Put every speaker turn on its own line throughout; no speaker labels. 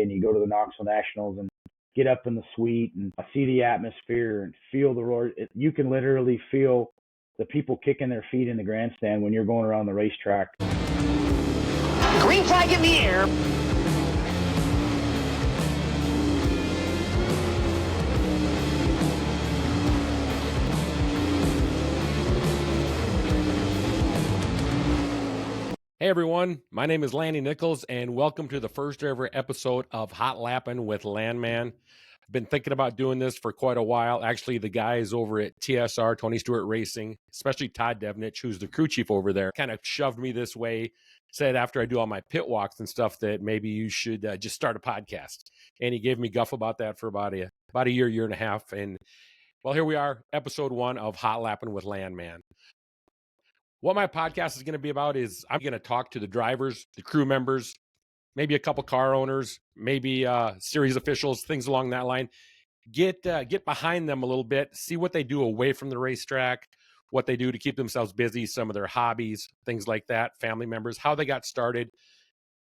and you go to the Knoxville Nationals and get up in the suite and see the atmosphere and feel the roar. You can literally feel the people kicking their feet in the grandstand when you're going around the racetrack.
Green flag in the air.
Hey everyone, my name is Lannie Nichols and welcome to the first ever episode of Hot Lappin' with Lanman. I've been thinking about doing this for quite a while. Actually, the guys over at TSR, Tony Stewart Racing, especially Todd Devnich, who's the crew chief over there, kind of shoved me this way, said after I do all my pit walks and stuff that maybe you should just start a podcast. And he gave me guff about that for about a year and a half. And well, here we are, episode 1 of Hot Lappin' with Lanman. What my podcast is going to be about is I'm going to talk to the drivers, the crew members, maybe a couple car owners, maybe series officials, things along that line. Get behind them a little bit, see what they do away from the racetrack, what they do to keep themselves busy, some of their hobbies, things like that, family members, how they got started,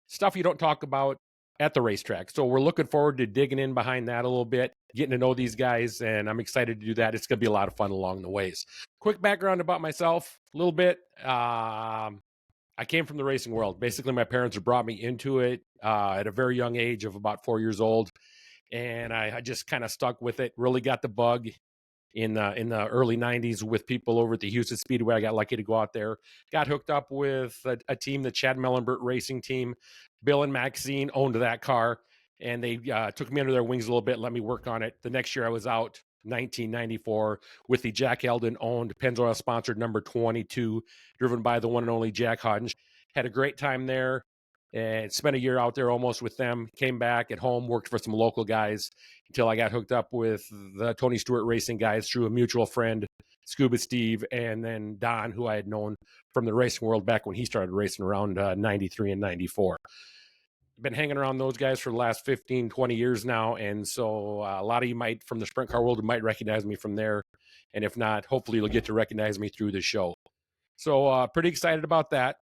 stuff you don't talk about at the racetrack. So we're looking forward to digging in behind that a little bit, getting to know these guys, and I'm excited to do that. It's going to be a lot of fun along the ways. Quick background about myself, a little bit. I came from the racing world. Basically, my parents brought me into it at a very young age of about 4 years old, and I just kind of stuck with it, really got the bug in the early 90s with people over at the Houston Speedway. I got lucky to go out there, got hooked up with a team, the Chad Mellenbert Racing Team. Bill and Maxine owned that car, and they took me under their wings a little bit, let me work on it. The next year I was out, 1994, with the Jack Eldon owned Pennzoil sponsored number 22, driven by the one and only Jack Hodge. Had a great time there and spent a year out there almost with them. Came back at home, worked for some local guys until I got hooked up with the Tony Stewart Racing guys through a mutual friend, Scuba Steve, and then Don, who I had known from the racing world back when he started racing around 93 and 94. Been hanging around those guys for the last 15, 20 years now. And so a lot of you might, from the sprint car world, might recognize me from there. And if not, hopefully you'll get to recognize me through the show. So pretty excited about that.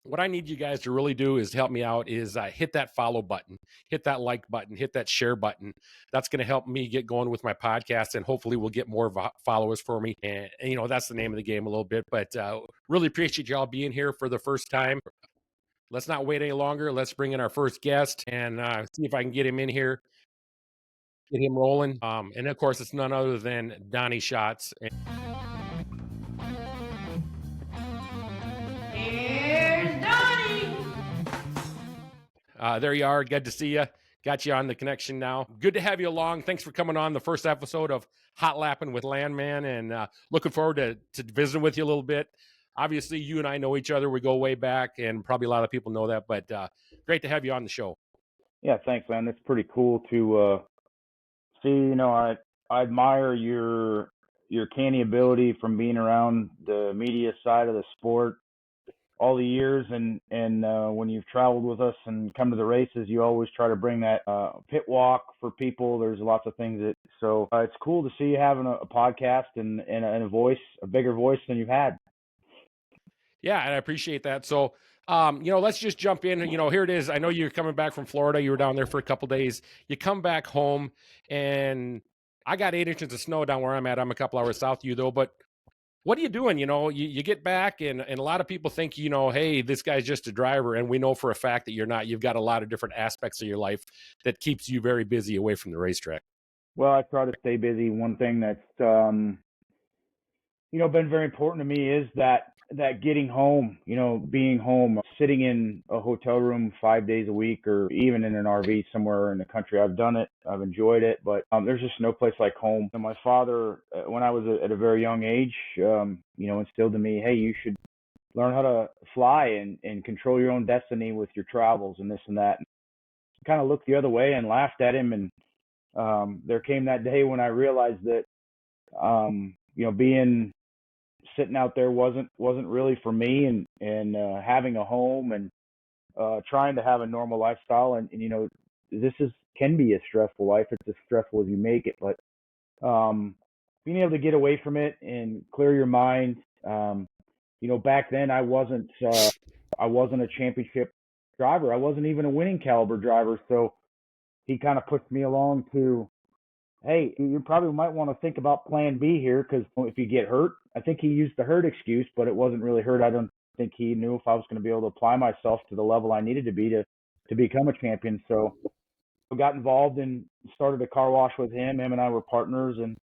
What I need you guys to really do is help me out is hit that follow button, hit that like button, hit that share button. That's going to help me get going with my podcast, and hopefully we'll get more followers for me. And you know, that's the name of the game a little bit, but really appreciate y'all being here for the first time. Let's not wait any longer. Let's bring in our first guest and see if I can get him in here, get him rolling. And of course, it's none other than Donny Schatz.
Here's Donny.
There you are. Good to see you. Got you on the connection now. Good to have you along. Thanks for coming on the first episode of Hot Lappin' with Lanman, and looking forward to visiting with you a little bit. Obviously, you and I know each other. We go way back, and probably a lot of people know that, but great to have you on the show.
Yeah, thanks, man. It's pretty cool to see. You know, I admire your canny ability from being around the media side of the sport all the years, and when you've traveled with us and come to the races, you always try to bring that pit walk for people. There's lots of things so it's cool to see you having a podcast and a voice, a bigger voice than you've had.
Yeah, and I appreciate that. So, let's just jump in. Here it is. I know you're coming back from Florida. You were down there for a couple days. You come back home, and I got 8 inches of snow down where I'm at. I'm a couple hours south of you, though. But what are you doing? You get back, and a lot of people think, hey, this guy's just a driver. And we know for a fact that you're not. You've got a lot of different aspects of your life that keeps you very busy away from the racetrack.
Well, I try to stay busy. One thing that's, been very important to me is that getting home, being home, sitting in a hotel room 5 days a week, or even in an RV somewhere in the country. I've done it. I've enjoyed it, but there's just no place like home. And my father, when I was at a very young age, instilled in me, hey, you should learn how to fly and control your own destiny with your travels and this and that. And kind of looked the other way and laughed at him. And there came that day when I realized that, being sitting out there wasn't really for me, and having a home and trying to have a normal lifestyle, and this can be a stressful life. It's as stressful as you make it, but being able to get away from it and clear your mind. Back then I wasn't a championship driver. I wasn't even a winning caliber driver. So he kind of pushed me along to, hey, you probably might want to think about plan B here because if you get hurt, I think he used the hurt excuse, but it wasn't really hurt. I don't think he knew if I was going to be able to apply myself to the level I needed to be to become a champion. So I got involved and started a car wash with him. Him and I were partners, and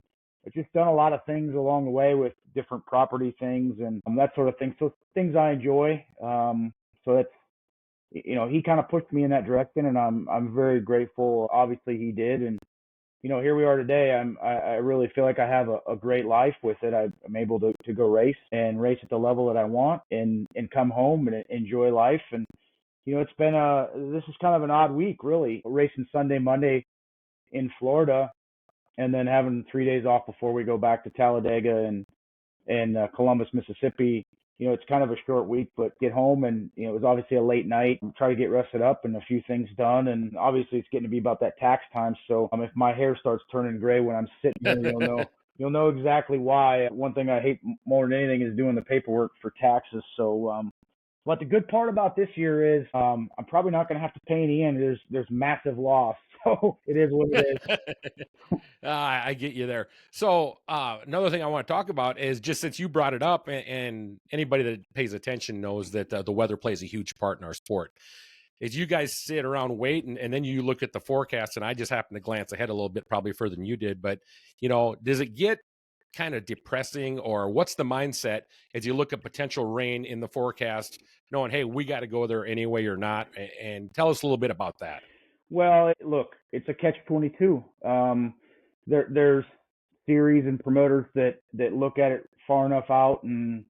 I've just done a lot of things along the way with different property things and that sort of thing. So things I enjoy. So that's, he kind of pushed me in that direction, and I'm very grateful. Obviously, he did, and here we are today. I really feel like I have a great life with it. I'm able to go race at the level that I want and come home and enjoy life. And, it's been this is kind of an odd week, really, racing Sunday, Monday in Florida, and then having 3 days off before we go back to Talladega and Columbus, Mississippi. It's kind of a short week, but get home and, it was obviously a late night, try to get rested up and a few things done. And obviously it's getting to be about that tax time. So if my hair starts turning gray when I'm sitting here, you'll know exactly why. One thing I hate more than anything is doing the paperwork for taxes. So, but the good part about this year is I'm probably not going to have to pay any in. There's massive loss. So it is what it is.
I get you there. So another thing I want to talk about is just since you brought it up, and anybody that pays attention knows that the weather plays a huge part in our sport. Is you guys sit around waiting, and then you look at the forecast, and I just happen to glance ahead a little bit, probably further than you did. But, does it get kind of depressing, or what's the mindset as you look at potential rain in the forecast, knowing, hey, we got to go there anyway or not? And tell us a little bit about that.
Well, look, it's a catch-22. There's series and promoters that look at it far enough out and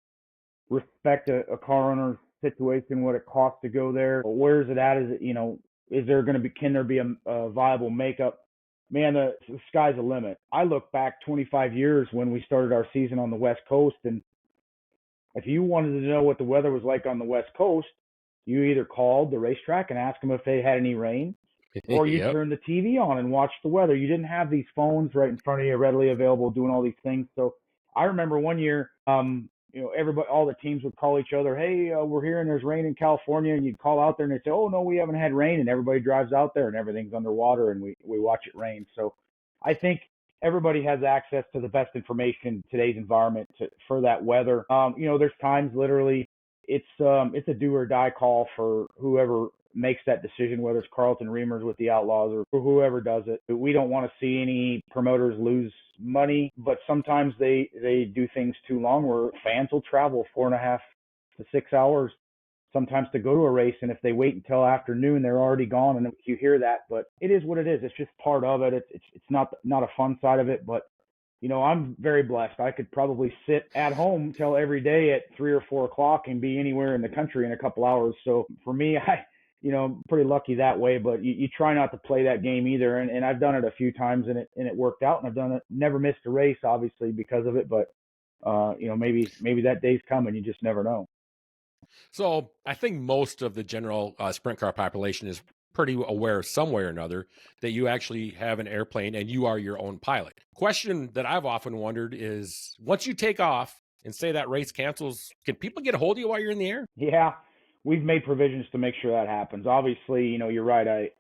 respect a car owner's situation, what it costs to go there. Where is it at? Is it, can there be a viable makeup? Man, the sky's the limit. I look back 25 years when we started our season on the West Coast, and if you wanted to know what the weather was like on the West Coast, you either called the racetrack and asked them if they had any rain, or you turned the TV on and watched the weather. You didn't have these phones right in front of you, readily available, doing all these things. So I remember one year, everybody, all the teams would call each other, hey, we're hearing there's rain in California, and you'd call out there and they'd say, oh, no, we haven't had rain, and everybody drives out there and everything's underwater and we watch it rain. So I think everybody has access to the best information in today's environment for that weather. There's times literally it's a do or die call for whoever makes that decision, whether it's Carlton Reamers with the Outlaws or whoever does it. We don't want to see any promoters lose money, but sometimes they do things too long where fans will travel 4.5 to 6 hours sometimes to go to a race, and if they wait until afternoon, they're already gone, and you hear that. But it is what it is. It's just part of it. It's not a fun side of it, but I'm very blessed. I could probably sit at home till every day at 3 or 4 o'clock and be anywhere in the country in a couple hours. So for me, I'm pretty lucky that way, but you try not to play that game either. And I've done it a few times and it worked out, and I've done it, never missed a race, obviously, because of it. But, maybe that day's coming. You just never know.
So I think most of the general sprint car population is pretty aware some way or another that you actually have an airplane and you are your own pilot. Question that I've often wondered is, once you take off and say that race cancels, can people get a hold of you while you're in the air?
Yeah, we've made provisions to make sure that happens. Obviously, you're right.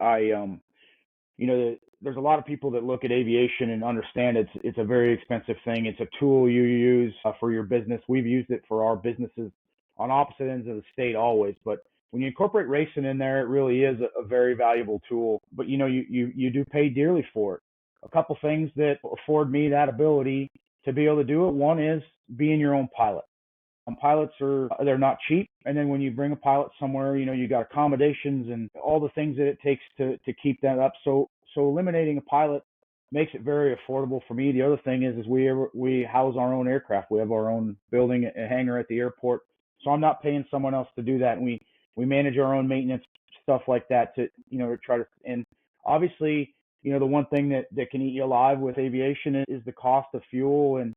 There's a lot of people that look at aviation and understand it's a very expensive thing. It's a tool you use for your business. We've used it for our businesses on opposite ends of the state always, but when you incorporate racing in there, it really is a very valuable tool. But you do pay dearly for it. A couple things that afford me that ability to be able to do it. One is being your own pilot. Pilots they're not cheap, and then when you bring a pilot somewhere, you got accommodations and all the things that it takes to keep that up. So eliminating a pilot makes it very affordable for me. The other thing is we house our own aircraft. We have our own building, a hangar at the airport, so I'm not paying someone else to do that. And we manage our own maintenance, stuff like that to try to. And obviously, the one thing that can eat you alive with aviation is the cost of fuel and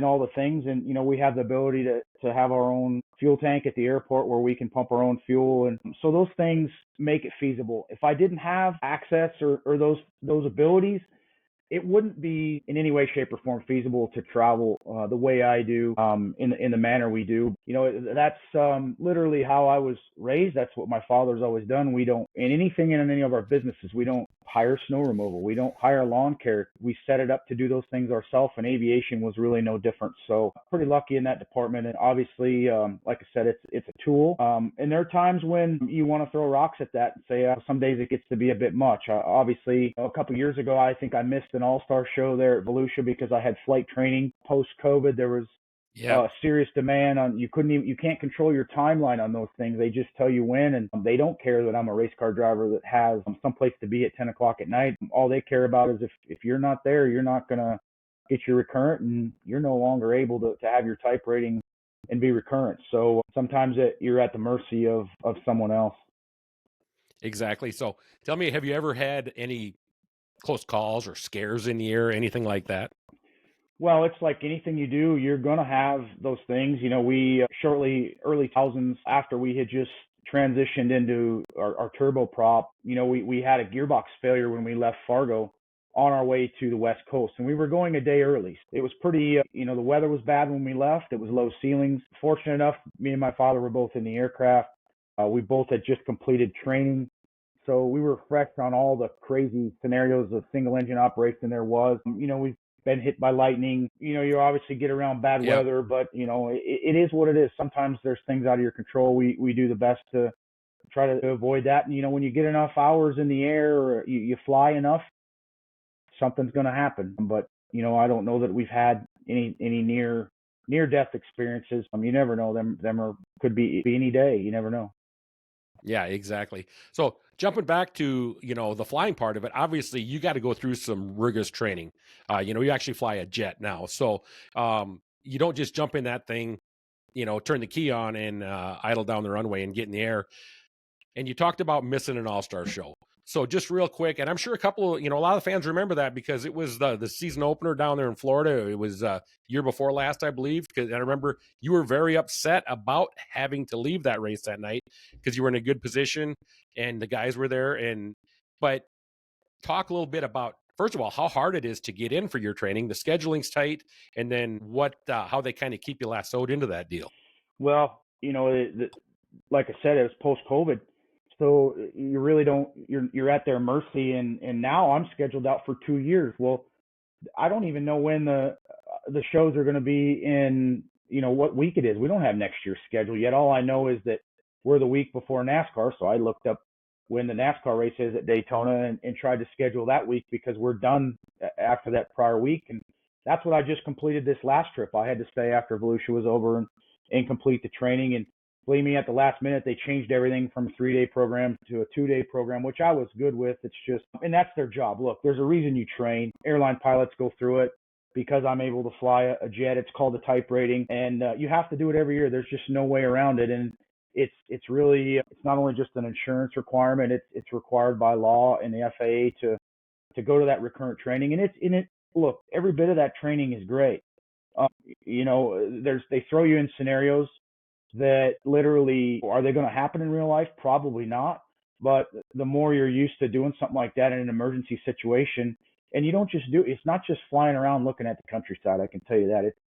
all the things. And, we have the ability to have our own fuel tank at the airport where we can pump our own fuel. And so those things make it feasible. If I didn't have access or those abilities, it wouldn't be in any way, shape, or form feasible to travel the way I do, in the manner we do. That's literally how I was raised. That's what my father's always done. We don't, in anything in any of our businesses, we don't hire snow removal. We don't hire lawn care. We set it up to do those things ourselves, and aviation was really no different. So pretty lucky in that department. And obviously, like I said, it's a tool. And there are times when you want to throw rocks at that and say, some days it gets to be a bit much. Obviously, a couple years ago, I think I missed an all-star show there at Volusia because I had flight training post-COVID. There was serious demand on, you can't control your timeline on those things. They just tell you when, and they don't care that I'm a race car driver that has someplace to be at 10 o'clock at night. All they care about is if you're not there, you're not going to get your recurrent, and you're no longer able to have your type rating and be recurrent. So sometimes you're at the mercy of someone else.
Exactly. So tell me, have you ever had any close calls or scares in the air, anything like that?
Well, it's like anything you do, you're going to have those things. We early thousands, after we had just transitioned into our turboprop, we had a gearbox failure when we left Fargo on our way to the West Coast, and we were going a day early. It was pretty, the weather was bad when we left. It was low ceilings. Fortunate enough, me and my father were both in the aircraft. We both had just completed training. So we were fresh on all the crazy scenarios of single engine operation there was. We've been hit by lightning. You obviously get around bad weather, but it is what it is. Sometimes there's things out of your control. We do the best to try to avoid that. And when you get enough hours in the air, or you fly enough, something's going to happen. But I don't know that we've had any near death experiences. You never know. Them could be any day. You never know.
Yeah, exactly. So jumping back to, the flying part of it, obviously you got to go through some rigorous training. You actually fly a jet now. So you don't just jump in that thing, turn the key on and idle down the runway and get in the air. And you talked about missing an all-star show. So just real quick, and I'm sure a lot of fans remember that because it was the season opener down there in Florida. It was year before last, I believe, because I remember you were very upset about having to leave that race that night because you were in a good position and the guys were there. But talk a little bit about, first of all, how hard it is to get in for your training. The scheduling's tight, and then how they kind of keep you lassoed into that deal.
Well, like I said, it was post-COVID. So you really don't, you're at their mercy. And now I'm scheduled out for 2 years. Well, I don't even know when the shows are going to be in, what week it is. We don't have next year's schedule yet. All I know is that we're the week before NASCAR. So I looked up when the NASCAR race is at Daytona and tried to schedule that week because we're done after that prior week. And that's what I just completed this last trip. I had to stay after Volusia was over and complete the training. And believe me, at the last minute, they changed everything from a 3-day program to a 2-day program, which I was good with. It's just, and that's their job. Look, there's a reason you train. Airline pilots go through it because I'm able to fly a jet. It's called a type rating, and you have to do it every year. There's just no way around it. And it's really, it's not only just an insurance requirement, it's required by law and the FAA to go to that recurrent training. And look, every bit of that training is great. They throw you in scenarios that literally, are they going to happen in real life? Probably not. But the more you're used to doing something like that in an emergency situation, and you don't just it's not just flying around looking at the countryside, I can tell you that. It's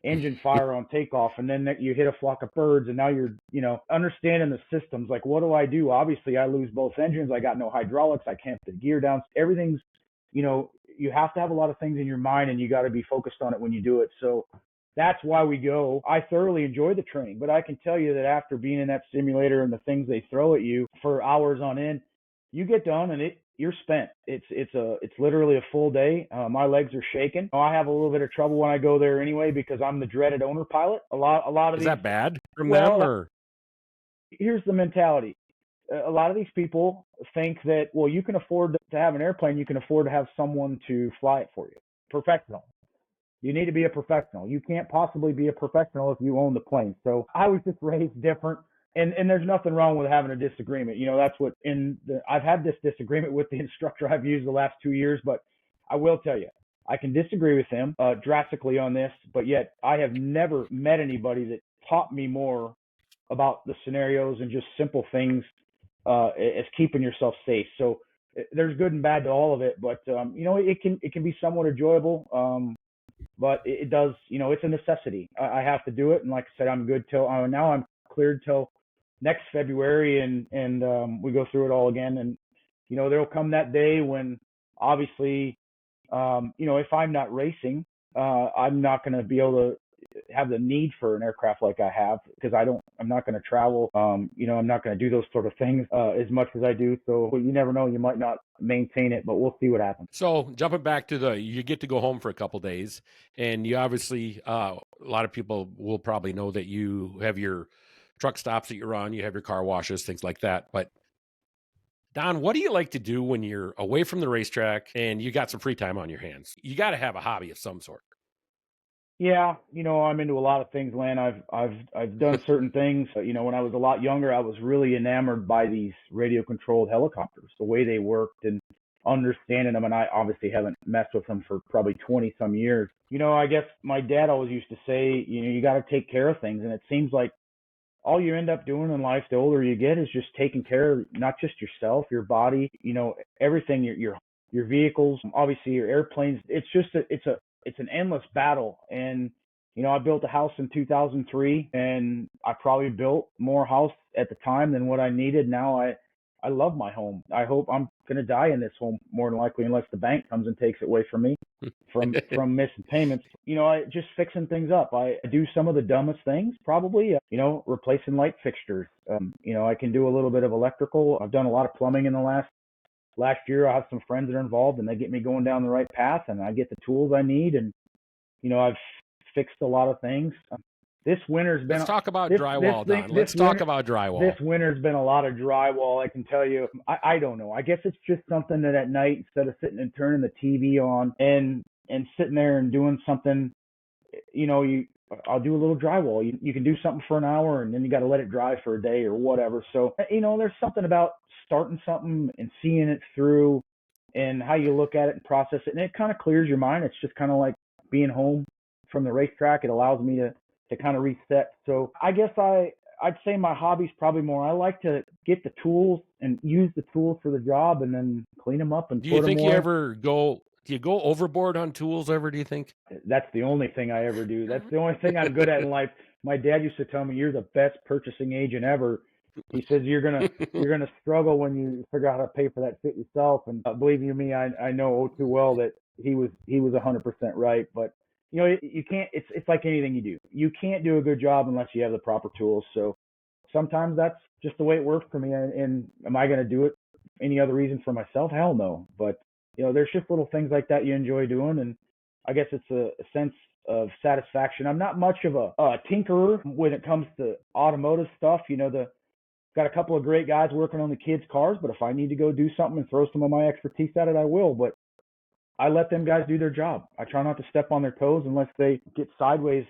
engine fire on takeoff, and then you hit a flock of birds, and now you're, understanding the systems. Like, what do I do? Obviously, I lose both engines. I got no hydraulics. I can't put the gear down. Everything's, you have to have a lot of things in your mind, and you got to be focused on it when you do it. So that's why we go. I thoroughly enjoy the training, but I can tell you that after being in that simulator and the things they throw at you for hours on end, you get done and you're spent. It's literally a full day. My legs are shaking. I have a little bit of trouble when I go there anyway because I'm the dreaded owner pilot. A lot of
Is that bad from
them?
Or
here's the mentality. A lot of these people think that, well, you can afford to have an airplane. You can afford to have someone to fly it for you. Professional. You need to be a professional. You can't possibly be a professional if you own the plane. So I was just raised different. And there's nothing wrong with having a disagreement. That's what I've had this disagreement with the instructor I've used the last 2 years, but I will tell you, I can disagree with him drastically on this, but yet I have never met anybody that taught me more about the scenarios and just simple things as keeping yourself safe. So there's good and bad to all of it, but it can be somewhat enjoyable. But it does, it's a necessity. I have to do it, and like I said, I'm good till now. I'm cleared till next February, and we go through it all again. And there'll come that day when obviously, if I'm not racing, I'm not going to be able to have the need for an aircraft like I have, because I'm not going to travel. I'm not going to do those sort of things as much as I do. So you never know, you might not maintain it, but we'll see what happens.
So jumping back to you get to go home for a couple days, and you obviously, a lot of people will probably know that you have your truck stops that you run, you have your car washes, things like that. But Don, what do you like to do when you're away from the racetrack and you got some free time on your hands? You got to have a hobby of some sort.
Yeah, I'm into a lot of things, Lan. I've done certain things. When I was a lot younger, I was really enamored by these radio controlled helicopters, the way they worked and understanding them. And I obviously haven't messed with them for probably 20 some years. I guess my dad always used to say, you got to take care of things. And it seems like all you end up doing in life, the older you get, is just taking care of not just yourself, your body, everything, your vehicles, obviously your airplanes. It's just it's an endless battle. And I built a house in 2003, and I probably built more house at the time than what I needed. Now I love my home. I hope I'm going to die in this home, more than likely, unless the bank comes and takes it away from me from missing payments. I just fixing things up. I do some of the dumbest things, probably, replacing light fixtures. I can do a little bit of electrical. I've done a lot of plumbing in the last year. I have some friends that are involved, and they get me going down the right path, and I get the tools I need. And, I've fixed a lot of things. This winter's been.
Let's talk about drywall, Don. Let's talk about drywall.
This winter's been a lot of drywall, I can tell you. I don't know. I guess it's just something that at night, instead of sitting and turning the TV on and sitting there and doing something, I'll do a little drywall. You can do something for an hour, and then you got to let it dry for a day or whatever. So, there's something about starting something and seeing it through, and how you look at it and process it. And it kind of clears your mind. It's just kind of like being home from the racetrack. It allows me to kind of reset. So I guess I'd say my hobby's probably more, I like to get the tools and use the tools for the job, and then clean them up and put them away.
Do you go overboard on tools ever, do you think?
That's the only thing I ever do. That's the only thing I'm good at in life. My dad used to tell me, you're the best purchasing agent ever. He says, you're gonna struggle when you figure out how to pay for that fit yourself. And believe you me, I know oh too well that he was 100% right. But you can't. It's like anything you do. You can't do a good job unless you have the proper tools. So sometimes that's just the way it works for me. And am I going to do it any other reason for myself? Hell no. But there's just little things like that you enjoy doing, and I guess it's a sense of satisfaction. I'm not much of a tinkerer when it comes to automotive stuff. Got a couple of great guys working on the kids' cars, but if I need to go do something and throw some of my expertise at it, I will. But I let them guys do their job. I try not to step on their toes unless they get sideways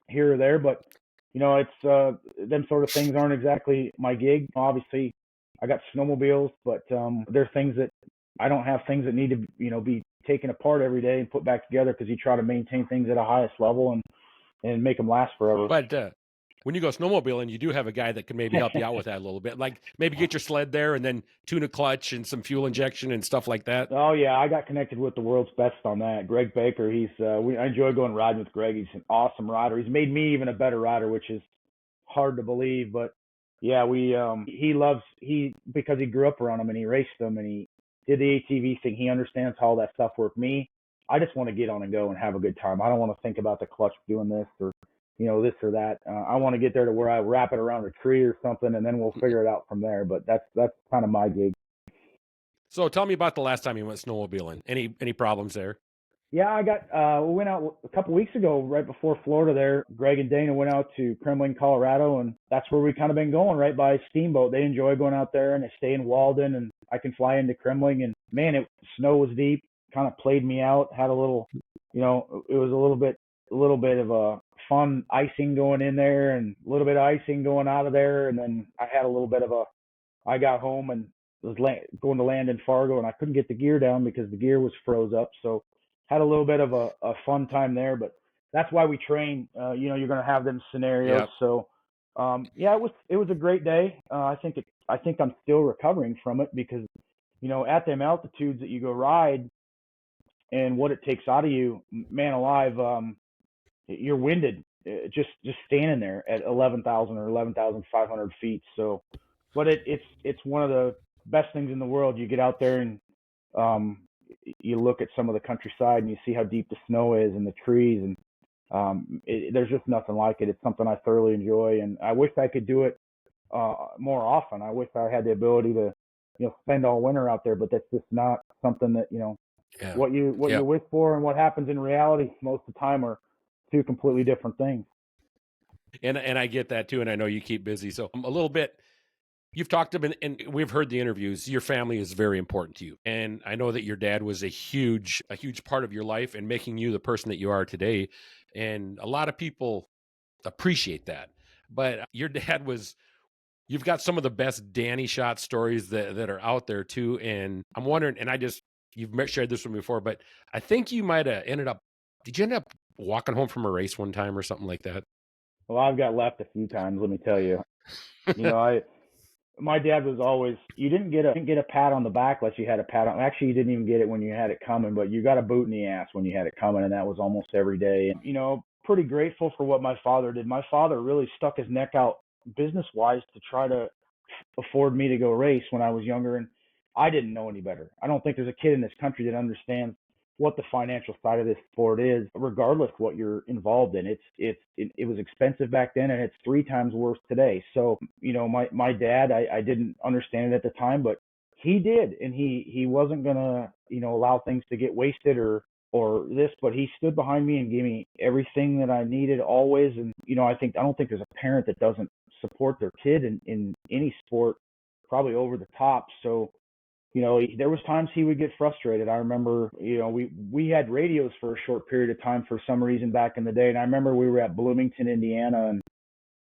here or there. But it's them sort of things aren't exactly my gig. Obviously, I got snowmobiles, but there's things that I don't have, things that need to be taken apart every day and put back together, because you try to maintain things at a highest level and make them last forever.
But when you go snowmobiling, you do have a guy that can maybe help you out with that a little bit. Like maybe get your sled there and then tune a clutch and some fuel injection and stuff like that.
Oh yeah, I got connected with the world's best on that. Greg Baker. I enjoy going riding with Greg. He's an awesome rider. He's made me even a better rider, which is hard to believe. But yeah, because he grew up around them and he raced them and he did the ATV thing. He understands how all that stuff worked. Me, I just want to get on and go and have a good time. I don't want to think about the clutch doing this or this or that. I want to get there to where I wrap it around a tree or something, and then we'll figure it out from there. But that's kind of my gig.
So tell me about the last time you went snowmobiling. Any problems there?
Yeah, we went out a couple weeks ago, right before Florida there. Greg and Dana went out to Kremling, Colorado, and that's where we kind of been going, right by Steamboat. They enjoy going out there, and they stay in Walden, and I can fly into Kremling. And man, snow was deep, kind of played me out. Had a little, it was a little bit of a fun icing going in there and a little bit of icing going out of there. And then I had a little bit of I got home and was going to land in Fargo, and I couldn't get the gear down because the gear was froze up. So had a little bit of a fun time there, but that's why we train. You're going to have them scenarios. Yep. So it was a great day. I think I'm still recovering from it because, at them altitudes that you go ride and what it takes out of you, man alive, you're winded just standing there at 11,000 or 11,500 feet. So, but it's one of the best things in the world. You get out there and um, you look at some of the countryside and you see how deep the snow is and the trees, and there's just nothing like it. It's something I thoroughly enjoy, and I wish I could do it more often. I wish I had the ability to, spend all winter out there, but that's just not something that,
Yeah.
what you wish for and what happens in reality most of the time are two completely different things.
And I get that too, and I know you keep busy. So a little bit, you've talked about, and we've heard the interviews, your family is very important to you. And I know that your dad was a huge part of your life and making you the person that you are today. And a lot of people appreciate that. But your dad was, you've got some of the best Donny Schatz stories that are out there too. And I'm wondering, and you've shared this with me before, but I think you might have did you end up walking home from a race one time or something like that?
Well, I've got left a few times, let me tell you. My dad was always, you didn't get a pat on the back unless you had a pat on. Actually, you didn't even get it when you had it coming, but you got a boot in the ass when you had it coming, and that was almost every day. And, pretty grateful for what my father did. My father really stuck his neck out business-wise to try to afford me to go race when I was younger, and I didn't know any better. I don't think there's a kid in this country that understands what the financial side of this sport is, regardless what you're involved in. It was expensive back then, and it's 3 times worse today. So, my dad, I didn't understand it at the time, but he did, and he wasn't gonna, allow things to get wasted or this, but he stood behind me and gave me everything that I needed always. And, I don't think there's a parent that doesn't support their kid in any sport, probably over the top. So, there was times he would get frustrated. I remember, we had radios for a short period of time for some reason back in the day. And I remember we were at Bloomington, Indiana, and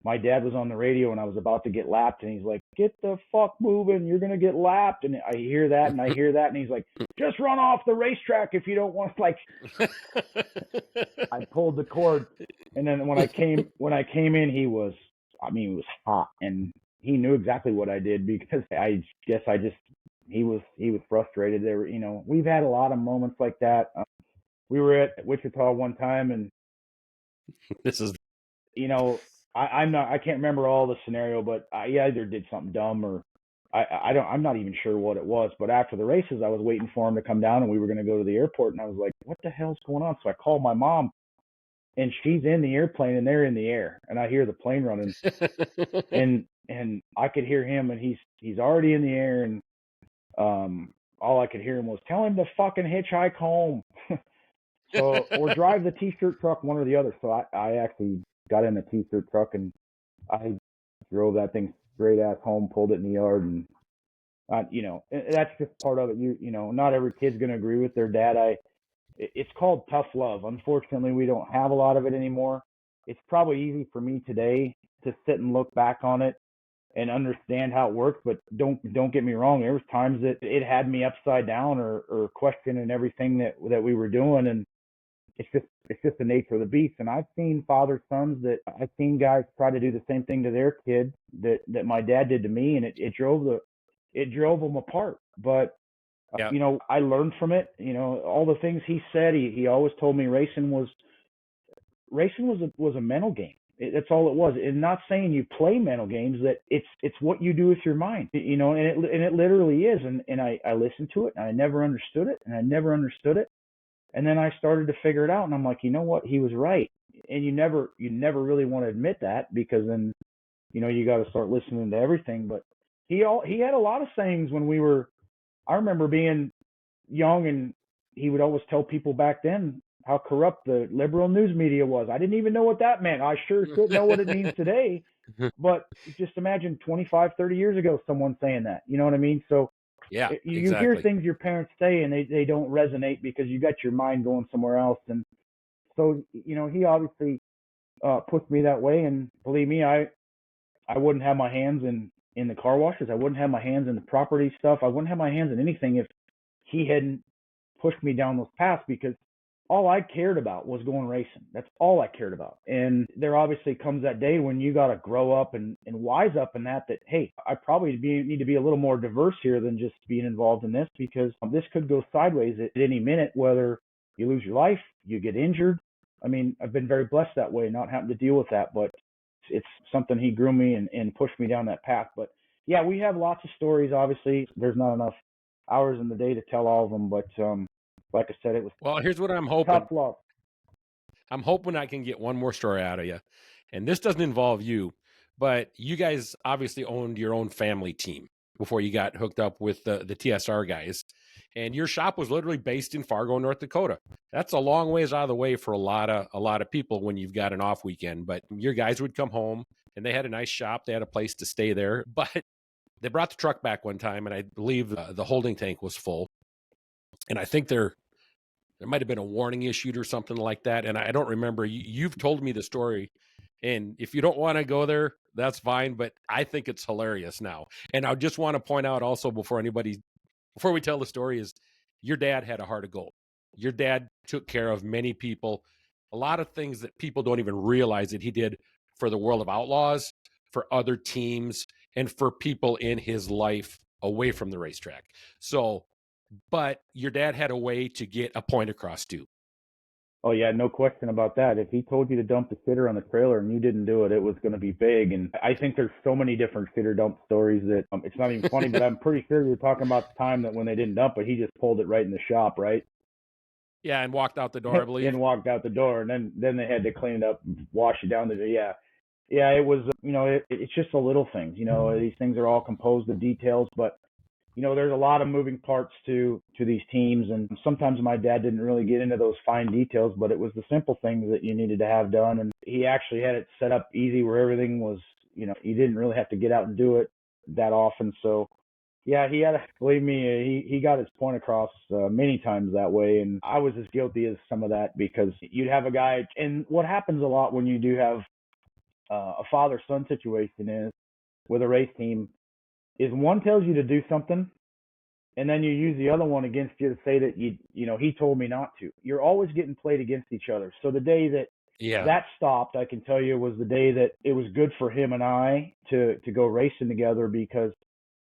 my dad was on the radio and I was about to get lapped. And he's like, "Get the fuck moving. You're going to get lapped." And I hear that and I hear that. And he's like, "Just run off the racetrack if you don't want to." I pulled the cord. And then when I came in, he was hot, and he knew exactly what I did, because I guess he was frustrated. There were, we've had a lot of moments like that. We were at Wichita one time, and
this is,
I can't remember all the scenario, but I either did something dumb or I'm not even sure what it was. But after the races, I was waiting for him to come down, and we were going to go to the airport, and I was like, "What the hell's going on?" So I called my mom, and she's in the airplane and they're in the air, and I hear the plane running, and I could hear him, and he's already in the air, and all I could hear him was, "Tell him to fucking hitchhike home." So, or drive the t-shirt truck, one or the other. So I actually got in a t-shirt truck, and I drove that thing straight ass home, pulled it in the yard, and that's just part of it. Not every kid's gonna agree with their dad. It's called tough love. Unfortunately, we don't have a lot of it anymore. It's probably easy for me today to sit and look back on it and understand how it works, but don't get me wrong. There was times that it had me upside down or questioning everything that we were doing, and it's just the nature of the beast. And I've seen father-sons I've seen guys try to do the same thing to their kid that my dad did to me, and it drove them apart. But
yeah.
I learned from it. All the things he said. He always told me racing was a mental game. That's all it was. And not saying you play mental games, that it's what you do with your mind. And it literally is. And I listened to it, and I never understood it, and then I started to figure it out, and I'm like, you know what? He was right. And you never really want to admit that, because then you got to start listening to everything. But he had a lot of sayings when we were. I remember being young, and he would always tell people back then how corrupt the liberal news media was. I didn't even know what that meant. I sure didn't know what it means today. But just imagine 25, 30 years ago, someone saying that. You know what I mean? So
yeah,
you
exactly.
hear things your parents say, and they don't resonate because you got your mind going somewhere else. And so, he obviously pushed me that way. And believe me, I wouldn't have my hands in the car washes. I wouldn't have my hands in the property stuff. I wouldn't have my hands in anything if he hadn't pushed me down those paths, because all I cared about was going racing. That's all I cared about. And there obviously comes that day when you got to grow up and wise up in that, hey, I probably need to be a little more diverse here than just being involved in this, because this could go sideways at any minute, whether you lose your life, you get injured. I mean, I've been very blessed that way, not having to deal with that, but it's something he grew me and pushed me down that path. But yeah, we have lots of stories. Obviously, there's not enough hours in the day to tell all of them, but like I said, it was
Well, here's what I'm hoping.
tough love.
I'm hoping I can get one more story out of you. And this doesn't involve you, but you guys obviously owned your own family team before you got hooked up with the TSR guys. And your shop was literally based in Fargo, North Dakota. That's a long ways out of the way for a lot of people when you've got an off weekend. But your guys would come home and they had a nice shop. They had a place to stay there. But they brought the truck back one time, and I believe the holding tank was full. And I think there might have been a warning issued or something like that. And I don't remember. You've told me the story. And if you don't want to go there, that's fine. But I think it's hilarious now. And I just want to point out also before we tell the story, is your dad had a heart of gold. Your dad took care of many people, a lot of things that people don't even realize that he did for the world of Outlaws, for other teams, and for people in his life away from the racetrack. So, but your dad had a way to get a point across too.
Oh yeah, no question about that. If he told you to dump the shitter on the trailer and you didn't do it, it was going to be big. And I think there's so many different shitter dump stories that it's not even funny, but I'm pretty sure you're talking about the time that when they didn't dump it, he just pulled it right in the shop, right?
Yeah, and walked out the door, I believe.
And walked out the door, and then they had to clean it up, wash it down. Yeah, it was, it's just the little things. These things are all composed of details, but there's a lot of moving parts to these teams, and sometimes my dad didn't really get into those fine details, but it was the simple things that you needed to have done, and he actually had it set up easy where everything was, you didn't really have to get out and do it that often. So yeah, he had, believe me, he got his point across many times that way, and I was as guilty as some of that, because you'd have a guy, and what happens a lot when you do have a father-son situation is with a race team, is one tells you to do something, and then you use the other one against you to say that he told me not to. You're always getting played against each other. So the day that that stopped, I can tell you, was the day that it was good for him and I to go racing together, because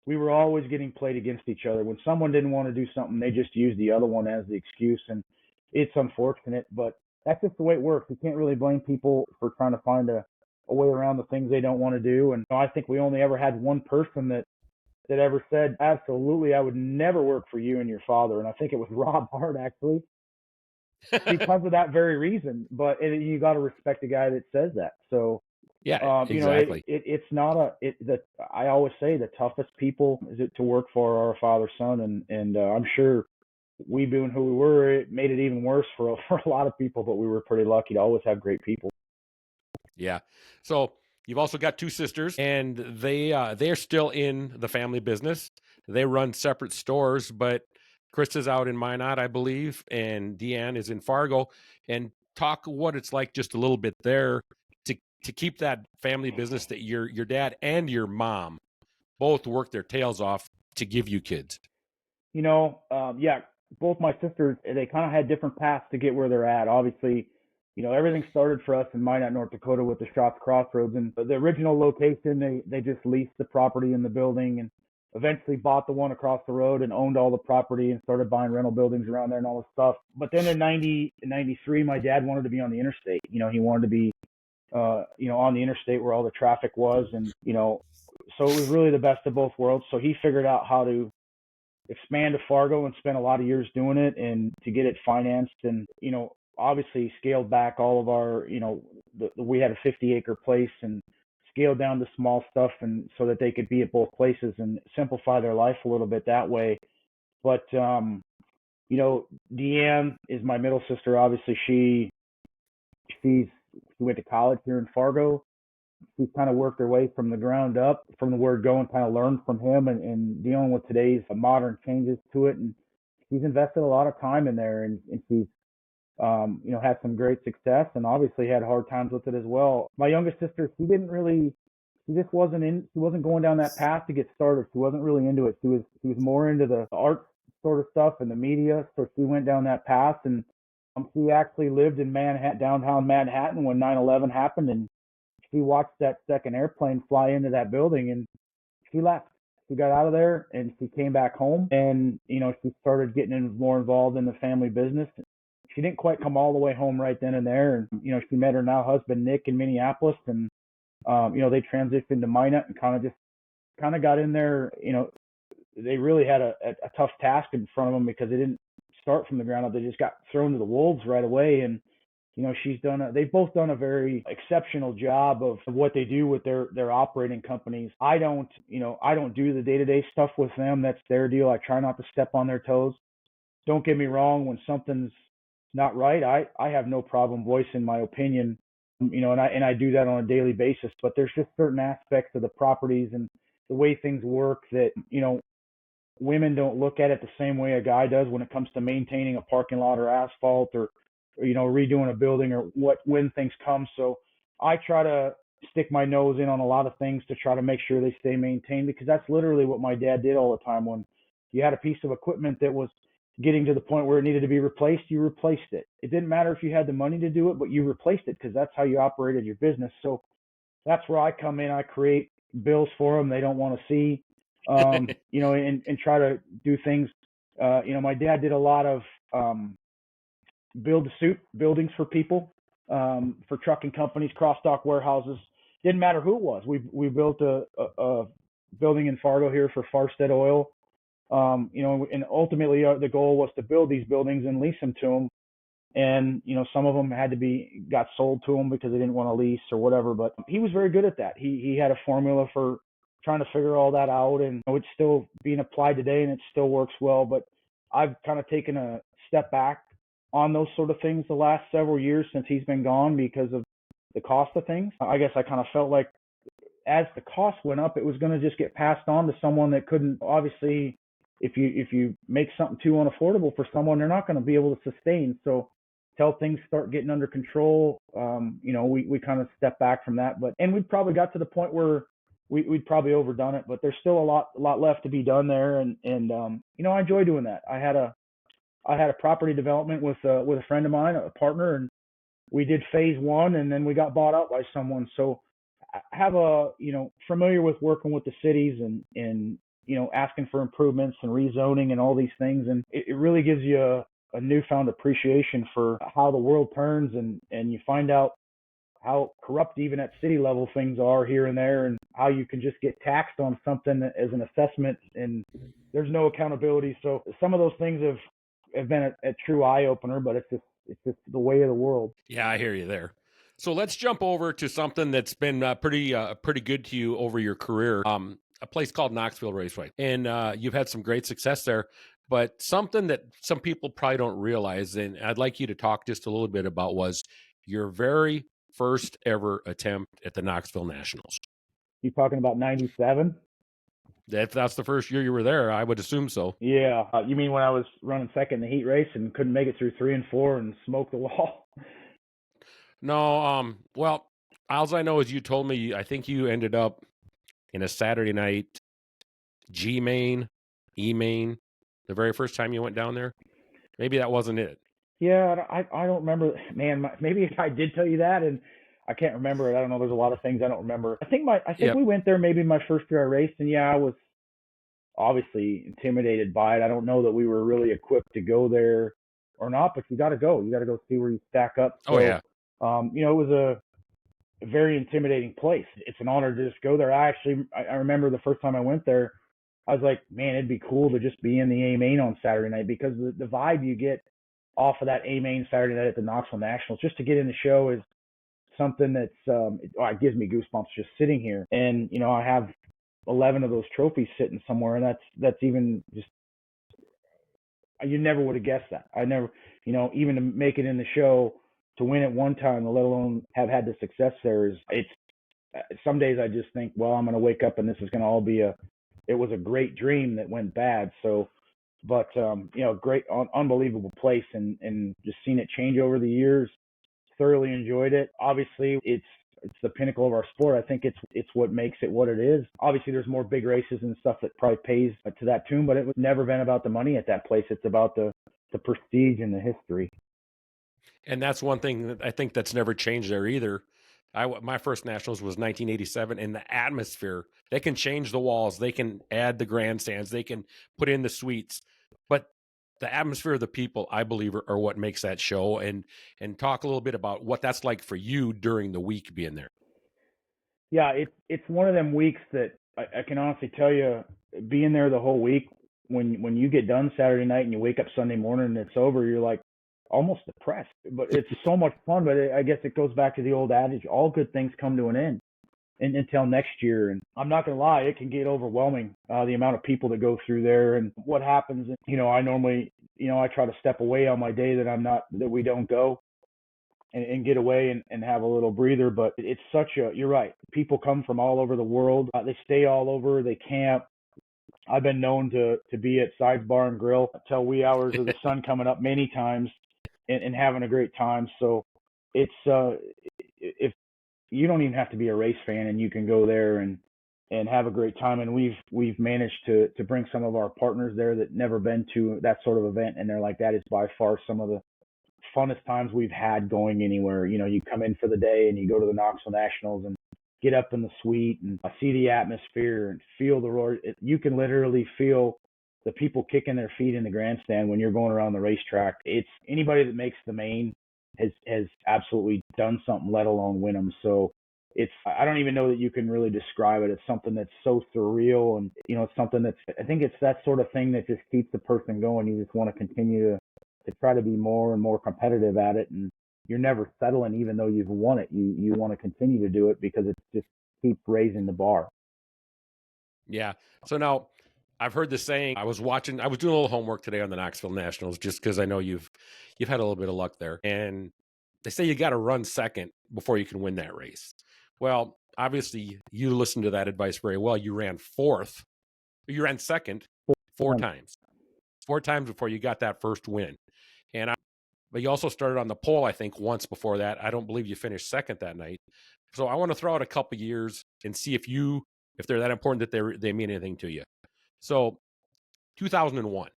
we were always getting played against each other. When someone didn't want to do something, they just used the other one as the excuse, and it's unfortunate, but that's just the way it works. You can't really blame people for trying to find a way around the things they don't want to do. And I think we only ever had one person that ever said, absolutely, I would never work for you and your father. And I think it was Rob Hart, actually, because of that very reason. But you got to respect a guy that says that. So,
yeah, exactly.
It's not I always say the toughest people to work for are a father, son. And I'm sure we being who we were, it made it even worse for a lot of people, but we were pretty lucky to always have great people.
Yeah. So you've also got two sisters, and they're still in the family business. They run separate stores, but Krista's out in Minot, I believe, and Deanne is in Fargo. And talk what it's like just a little bit there to keep that family business that your dad and your mom both work their tails off to give you kids.
Yeah, both my sisters, they kind of had different paths to get where they're at. Obviously, everything started for us in Minot, North Dakota with the Shots Crossroads. And the original location, they just leased the property in the building, and eventually bought the one across the road and owned all the property and started buying rental buildings around there and all this stuff. But then in 93, my dad wanted to be on the interstate. He wanted to be, on the interstate where all the traffic was. And, so it was really the best of both worlds. So he figured out how to expand to Fargo and spent a lot of years doing it, and to get it financed, and, obviously scaled back all of our, we had a 50-acre place, and scaled down to small stuff, and so that they could be at both places and simplify their life a little bit that way. But, Deanne is my middle sister. Obviously she went to college here in Fargo. She's kind of worked her way from the ground up, from the word go, and kind of learned from him, and dealing with today's modern changes to it. And she's invested a lot of time in there, and she's had some great success, and obviously had hard times with it as well. My youngest sister, she wasn't going down that path to get started. She wasn't really into it. She was more into the art sort of stuff and the media. So she went down that path, and She actually lived in Manhattan, downtown Manhattan, when 9/11 happened, and she watched that second airplane fly into that building, and she left. She got out of there and she came back home, and she started getting more involved in the family business. She didn't quite come all the way home right then and there, and she met her now husband Nick in Minneapolis, and they transitioned to Minot and kind of got in there. They really had a tough task in front of them because they didn't start from the ground up. They just got thrown to the wolves right away, and they've both done a very exceptional job of what they do with their operating companies. I don't do the day-to-day stuff with them. That's their deal. I try not to step on their toes. Don't get me wrong. When something's not right, I have no problem voicing my opinion, and I do that on a daily basis. But there's just certain aspects of the properties and the way things work that, women don't look at it the same way a guy does when it comes to maintaining a parking lot or asphalt or redoing a building or when things come. So I try to stick my nose in on a lot of things to try to make sure they stay maintained, because that's literally what my dad did all the time. When you had a piece of equipment that was getting to the point where it needed to be replaced, you replaced it. It didn't matter if you had the money to do it, but you replaced it because that's how you operated your business. So that's where I come in. I create bills for them they don't want to see, and try to do things. My dad did a lot of build-to-suit buildings for people, for trucking companies, cross-dock warehouses. Didn't matter who it was. We built a building in Fargo here for Farstead Oil, and ultimately the goal was to build these buildings and lease them to them. And some of them got sold to him because they didn't want to lease or whatever. But he was very good at that. He had a formula for trying to figure all that out, and it's still being applied today, and it still works well. But I've kind of taken a step back on those sort of things the last several years since he's been gone because of the cost of things. I guess I kind of felt like as the cost went up, it was going to just get passed on to someone that couldn't. Obviously, if you make something too unaffordable for someone, they're not going to be able to sustain. So till things start getting under control, we kind of step back from that. And we'd probably got to the point where we'd probably overdone it, but there's still a lot left to be done there. And I enjoy doing that. I had a property development with a friend of mine, a partner, and we did phase one, and then we got bought out by someone. So I have familiar with working with the cities and asking for improvements and rezoning and all these things. And it really gives you a newfound appreciation for how the world turns, and you find out how corrupt even at city level things are here and there, and how you can just get taxed on something as an assessment and there's no accountability. So some of those things have been a true eye opener, but it's just the way of the world.
Yeah, I hear you there. So let's jump over to something that's been pretty good to you over your career. A place called Knoxville Raceway, and you've had some great success there. But something that some people probably don't realize, and I'd like you to talk just a little bit about, was your very first ever attempt at the Knoxville Nationals.
You talking about 97?
That's the first year you were there, I would assume so.
Yeah. You mean when I was running second in the heat race and couldn't make it through 3 and 4 and smoked the wall?
No, well, all I know is you told me, I think you ended up in a Saturday night G main, E main, the very first time you went down there. Maybe that wasn't it.
Yeah, I don't remember. Man, maybe I did tell you that, and I can't remember it. I don't know. There's a lot of things I don't remember. I think we went there maybe my first year I raced, and yeah, I was obviously intimidated by it. I don't know that we were really equipped to go there or not, but you got to go. You got to go see where you stack up. So,
yeah.
It was a very intimidating place. It's an honor to just go there. I remember the first time I went there, I was like, man, it'd be cool to just be in the A main on Saturday night, because the vibe you get off of that A main Saturday night at the Knoxville Nationals, just to get in the show, is something that's it gives me goosebumps just sitting here. And I have 11 of those trophies sitting somewhere, and that's even just, you never would have guessed that. I never, even to make it in the show, to win it one time, let alone have had the success there, some days I just think, well, I'm going to wake up and this is going to all be it was a great dream that went bad. So, but great, unbelievable place, and just seen it change over the years. Thoroughly enjoyed it. Obviously, it's the pinnacle of our sport. I think it's what makes it what it is. Obviously, there's more big races and stuff that probably pays to that tune, but it was never been about the money at that place. It's about the prestige and the history.
And that's one thing that I think that's never changed there either. My first nationals was 1987, and the atmosphere, they can change the walls, they can add the grandstands, they can put in the suites, but the atmosphere of the people, I believe, are what makes that show. And talk a little bit about what that's like for you during the week being there.
Yeah, it's one of them weeks that I can honestly tell you, being there the whole week, when you get done Saturday night and you wake up Sunday morning and it's over, you're like almost depressed. But it's so much fun. But I guess it goes back to the old adage: all good things come to an end. And until next year, and I'm not gonna lie, it can get overwhelming, the amount of people that go through there and what happens. I normally, I try to step away on my day that we don't go, and get away and have a little breather. But it's you're right. People come from all over the world. They stay all over. They camp. I've been known to be at Sides Bar and Grill till wee hours of the sun coming up many times, and having a great time. So it's if you don't even have to be a race fan, and you can go there and have a great time. And we've managed to bring some of our partners there that never been to that sort of event, and they're like, that is by far some of the funnest times we've had going anywhere. You come in for the day and you go to the Knoxville Nationals and get up in the suite and see the atmosphere and feel the roar. You can literally feel the people kicking their feet in the grandstand when you're going around the racetrack. It's anybody that makes the main has absolutely done something, let alone win them. So I don't even know that you can really describe it. It's something that's so surreal, and it's something I think it's that sort of thing that just keeps the person going. You just want to continue to try to be more and more competitive at it, and you're never settling. Even though you've won it, you want to continue to do it because it just keeps raising the bar.
Yeah. So now I've heard the saying. I was doing a little homework today on the Knoxville Nationals, just because I know you've had a little bit of luck there. And they say you got to run second before you can win that race. Well, obviously you listened to that advice very well. You ran fourth. You ran second four times before you got that first win. But you also started on the pole, I think, once before that. I don't believe you finished second that night. So I want to throw out a couple years and see if they're that important that they mean anything to you. So 2001,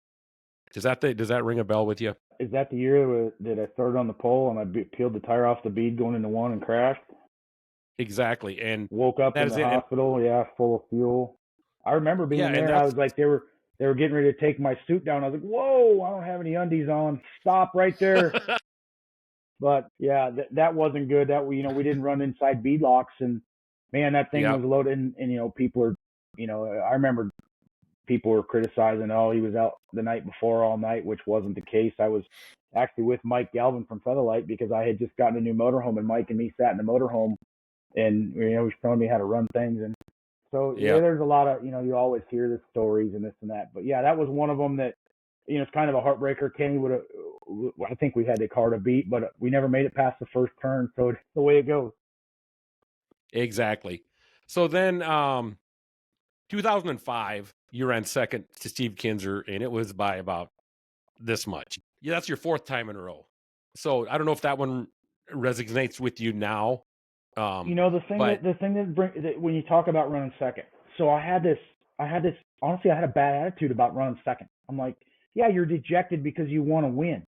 does that ring a bell with you?
Is that the year that I started on the pole and I peeled the tire off the bead going into one and crashed?
Exactly. And
woke up in the hospital, full of fuel. I remember being there. I was like, they were getting ready to take my suit down. I was like, whoa, I don't have any undies on. Stop right there. But yeah, that wasn't good. That we didn't run inside bead locks, and man, that thing was loaded. And people are, I remember people were criticizing, oh, he was out the night before all night, which wasn't the case. I was actually with Mike Galvin from Featherlight because I had just gotten a new motorhome, and Mike and me sat in the motorhome, and he was showing me how to run things. And so there's a lot of, you always hear the stories and this and that. But yeah, that was one of them that, it's kind of a heartbreaker. Kenny I think we had the car to beat, but we never made it past the first turn. So it's the way it goes.
Exactly. So then 2005, you ran second to Steve Kinzer, and it was by about this much. Yeah, that's your fourth time in a row. So I don't know if that one resonates with you now.
The thing that when you talk about running second. So I had this. Honestly, I had a bad attitude about running second. I'm like, yeah, you're dejected because you want to win,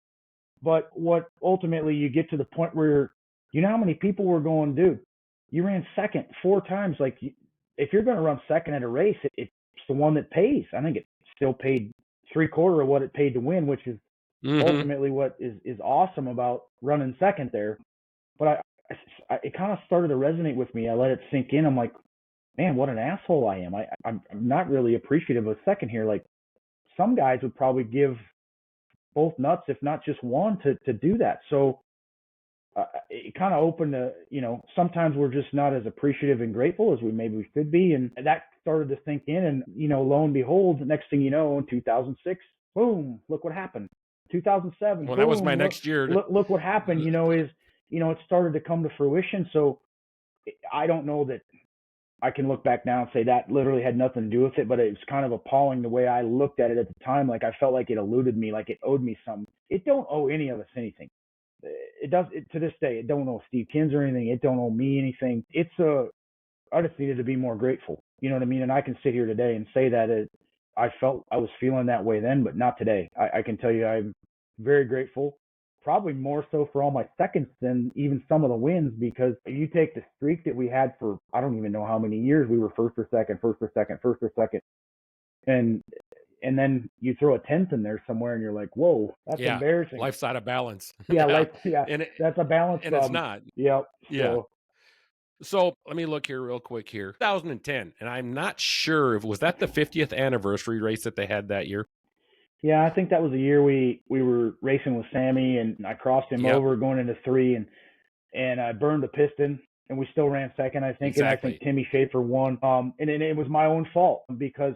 but what ultimately you get to the point where how many people were going, dude, you ran second 4 times. Like, if you're going to run second at a race, it's the one that pays. I think it still paid 3/4 of what it paid to win, which is ultimately what is awesome about running second there. But it kind of started to resonate with me. I let it sink in. I'm like, man, what an asshole I am. I'm not really appreciative of second here. Like, some guys would probably give both nuts, if not just one, to do that. So it kind of opened to, sometimes we're just not as appreciative and grateful as we should be. And that started to sink in. And, lo and behold, the next thing you know, in 2006, boom, look what happened. 2007.
Well,
boom,
that was my next year.
Look what happened, it started to come to fruition. So I don't know that I can look back now and say that literally had nothing to do with it, but it was kind of appalling the way I looked at it at the time. Like, I felt like it eluded me, like it owed me something. It don't owe any of us anything. It does, to this day. It don't owe Steve Kins or anything. It don't owe me anything. I just needed to be more grateful. You know what I mean? And I can sit here today and say that I was feeling that way then, but not today. I can tell you I'm very grateful, probably more so for all my seconds than even some of the wins, because you take the streak that we had for, I don't even know how many years we were first or second, and then you throw a 10th in there somewhere and you're like, whoa, that's embarrassing.
Life's out of balance.
That's a balance
and
problem.
It's not.
Yep.
Yeah. So let me look here real quick here. 2010, and I'm not sure if was that the 50th anniversary race that they had that year.
Yeah, I think that was the year we were racing with Sammy, and I crossed him over going into 3, and I burned the piston, and we still ran second, I think.
Exactly.
And I think Timmy Schaefer won. And it was my own fault, because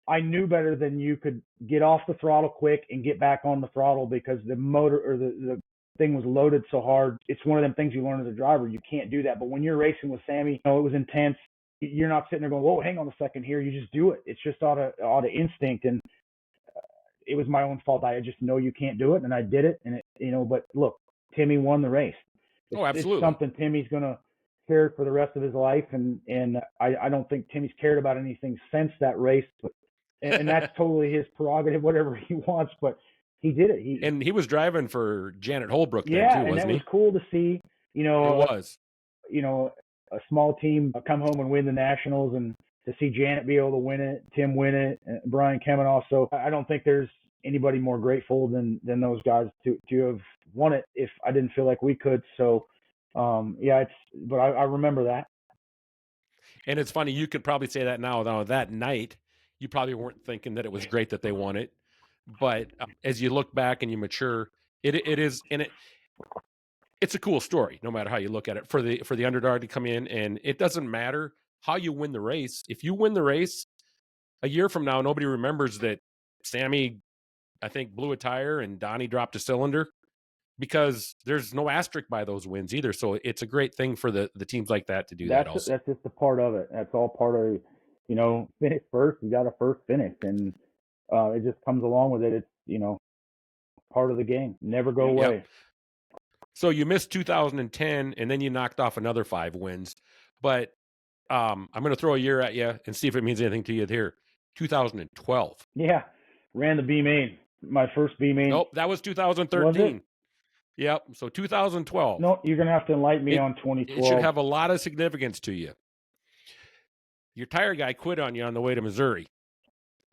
I knew better than you could get off the throttle quick and get back on the throttle, because the motor or the thing was loaded so hard. It's one of them things you learn as a driver. You can't do that. But when you're racing with Sammy, it was intense. You're not sitting there going, whoa, hang on a second here. You just do it. It's just out of instinct. And it was my own fault. I just know you can't do it, and I did it. And but look, Timmy won the race.
Absolutely.
It's something Timmy's going to care for the rest of his life. And I don't think Timmy's cared about anything since that race. But, and that's totally his prerogative, whatever he wants. But he did it.
And he was driving for Janet Holbrook then too, wasn't he?
Yeah, and that was cool to see.
It was.
A small team come home and win the Nationals, and to see Janet be able to win it, Tim win it, and Brian Kemen also. I don't think there's anybody more grateful than those guys to have won it if I didn't feel like we could. So, but I remember that.
And it's funny, you could probably say that now. That night, you probably weren't thinking that it was great that they won it. But as you look back and you mature, it is, and it's a cool story, no matter how you look at it, for the underdog to come in. And it doesn't matter how you win the race. If you win the race, a year from now, nobody remembers that Sammy, I think, blew a tire and Donnie dropped a cylinder, because there's no asterisk by those wins either. So it's a great thing for the teams like that to do that also.
That's just a part of it. That's all part of, finish first. You got to first finish, and it just comes along with it. It's, part of the game. Never go away.
Yep. So you missed 2010, and then you knocked off another 5 wins. But I'm going to throw a year at you and see if it means anything to you here. 2012.
Yeah. Ran the B main. My first B main.
Nope, that was 2013.
Was it?
Yep. So 2012.
No, you're going to have to enlighten me on 2012.
It should have a lot of significance to you. Your tire guy quit on you on the way to Missouri,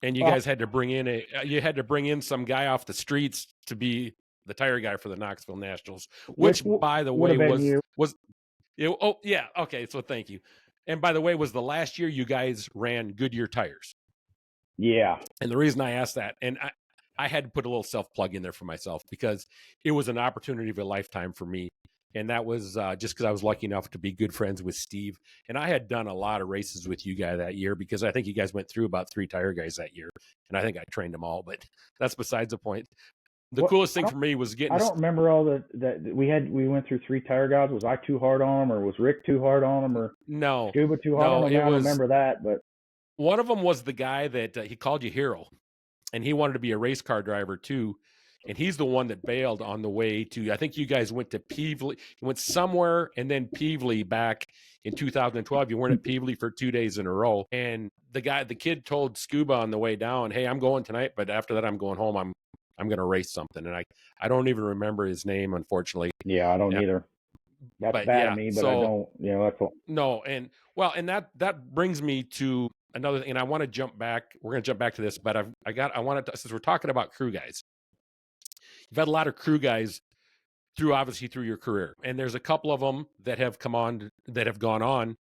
and you guys had to bring in some guy off the streets to be the tire guy for the Knoxville Nationals, which by the way was okay. So thank you. And by the way, was the last year you guys ran Goodyear tires.
Yeah.
And the reason I asked that, and I had to put a little self-plug in there for myself, because it was an opportunity of a lifetime for me. And that was just because I was lucky enough to be good friends with Steve. And I had done a lot of races with you guys that year, because I think you guys went through about 3 tire guys that year. And I think I trained them all, but that's besides the point. The coolest thing for me was getting...
I don't remember all that we went through 3 tire guys. Was I too hard on them, or was Rick too hard on them, or
no,
Scuba too hard on them? I don't remember that, but...
One of them was the guy that he called you Hero, and he wanted to be a race car driver too. And he's the one that bailed on the way to, I think you guys went to Peevely. You went somewhere and then Peevely back in 2012. You weren't at Peevely for 2 days in a row. And the kid told Scuba on the way down, hey, I'm going tonight, but after that I'm going home. I'm going to race something. And I don't even remember his name, unfortunately.
Yeah, I don't either. That's bad of me, but I don't, that's all.
No. And that brings me to another thing. And I want to jump back. We're going to jump back to this, but since we're talking about crew guys, you've had a lot of crew guys through your career, and there's a couple of them that have gone on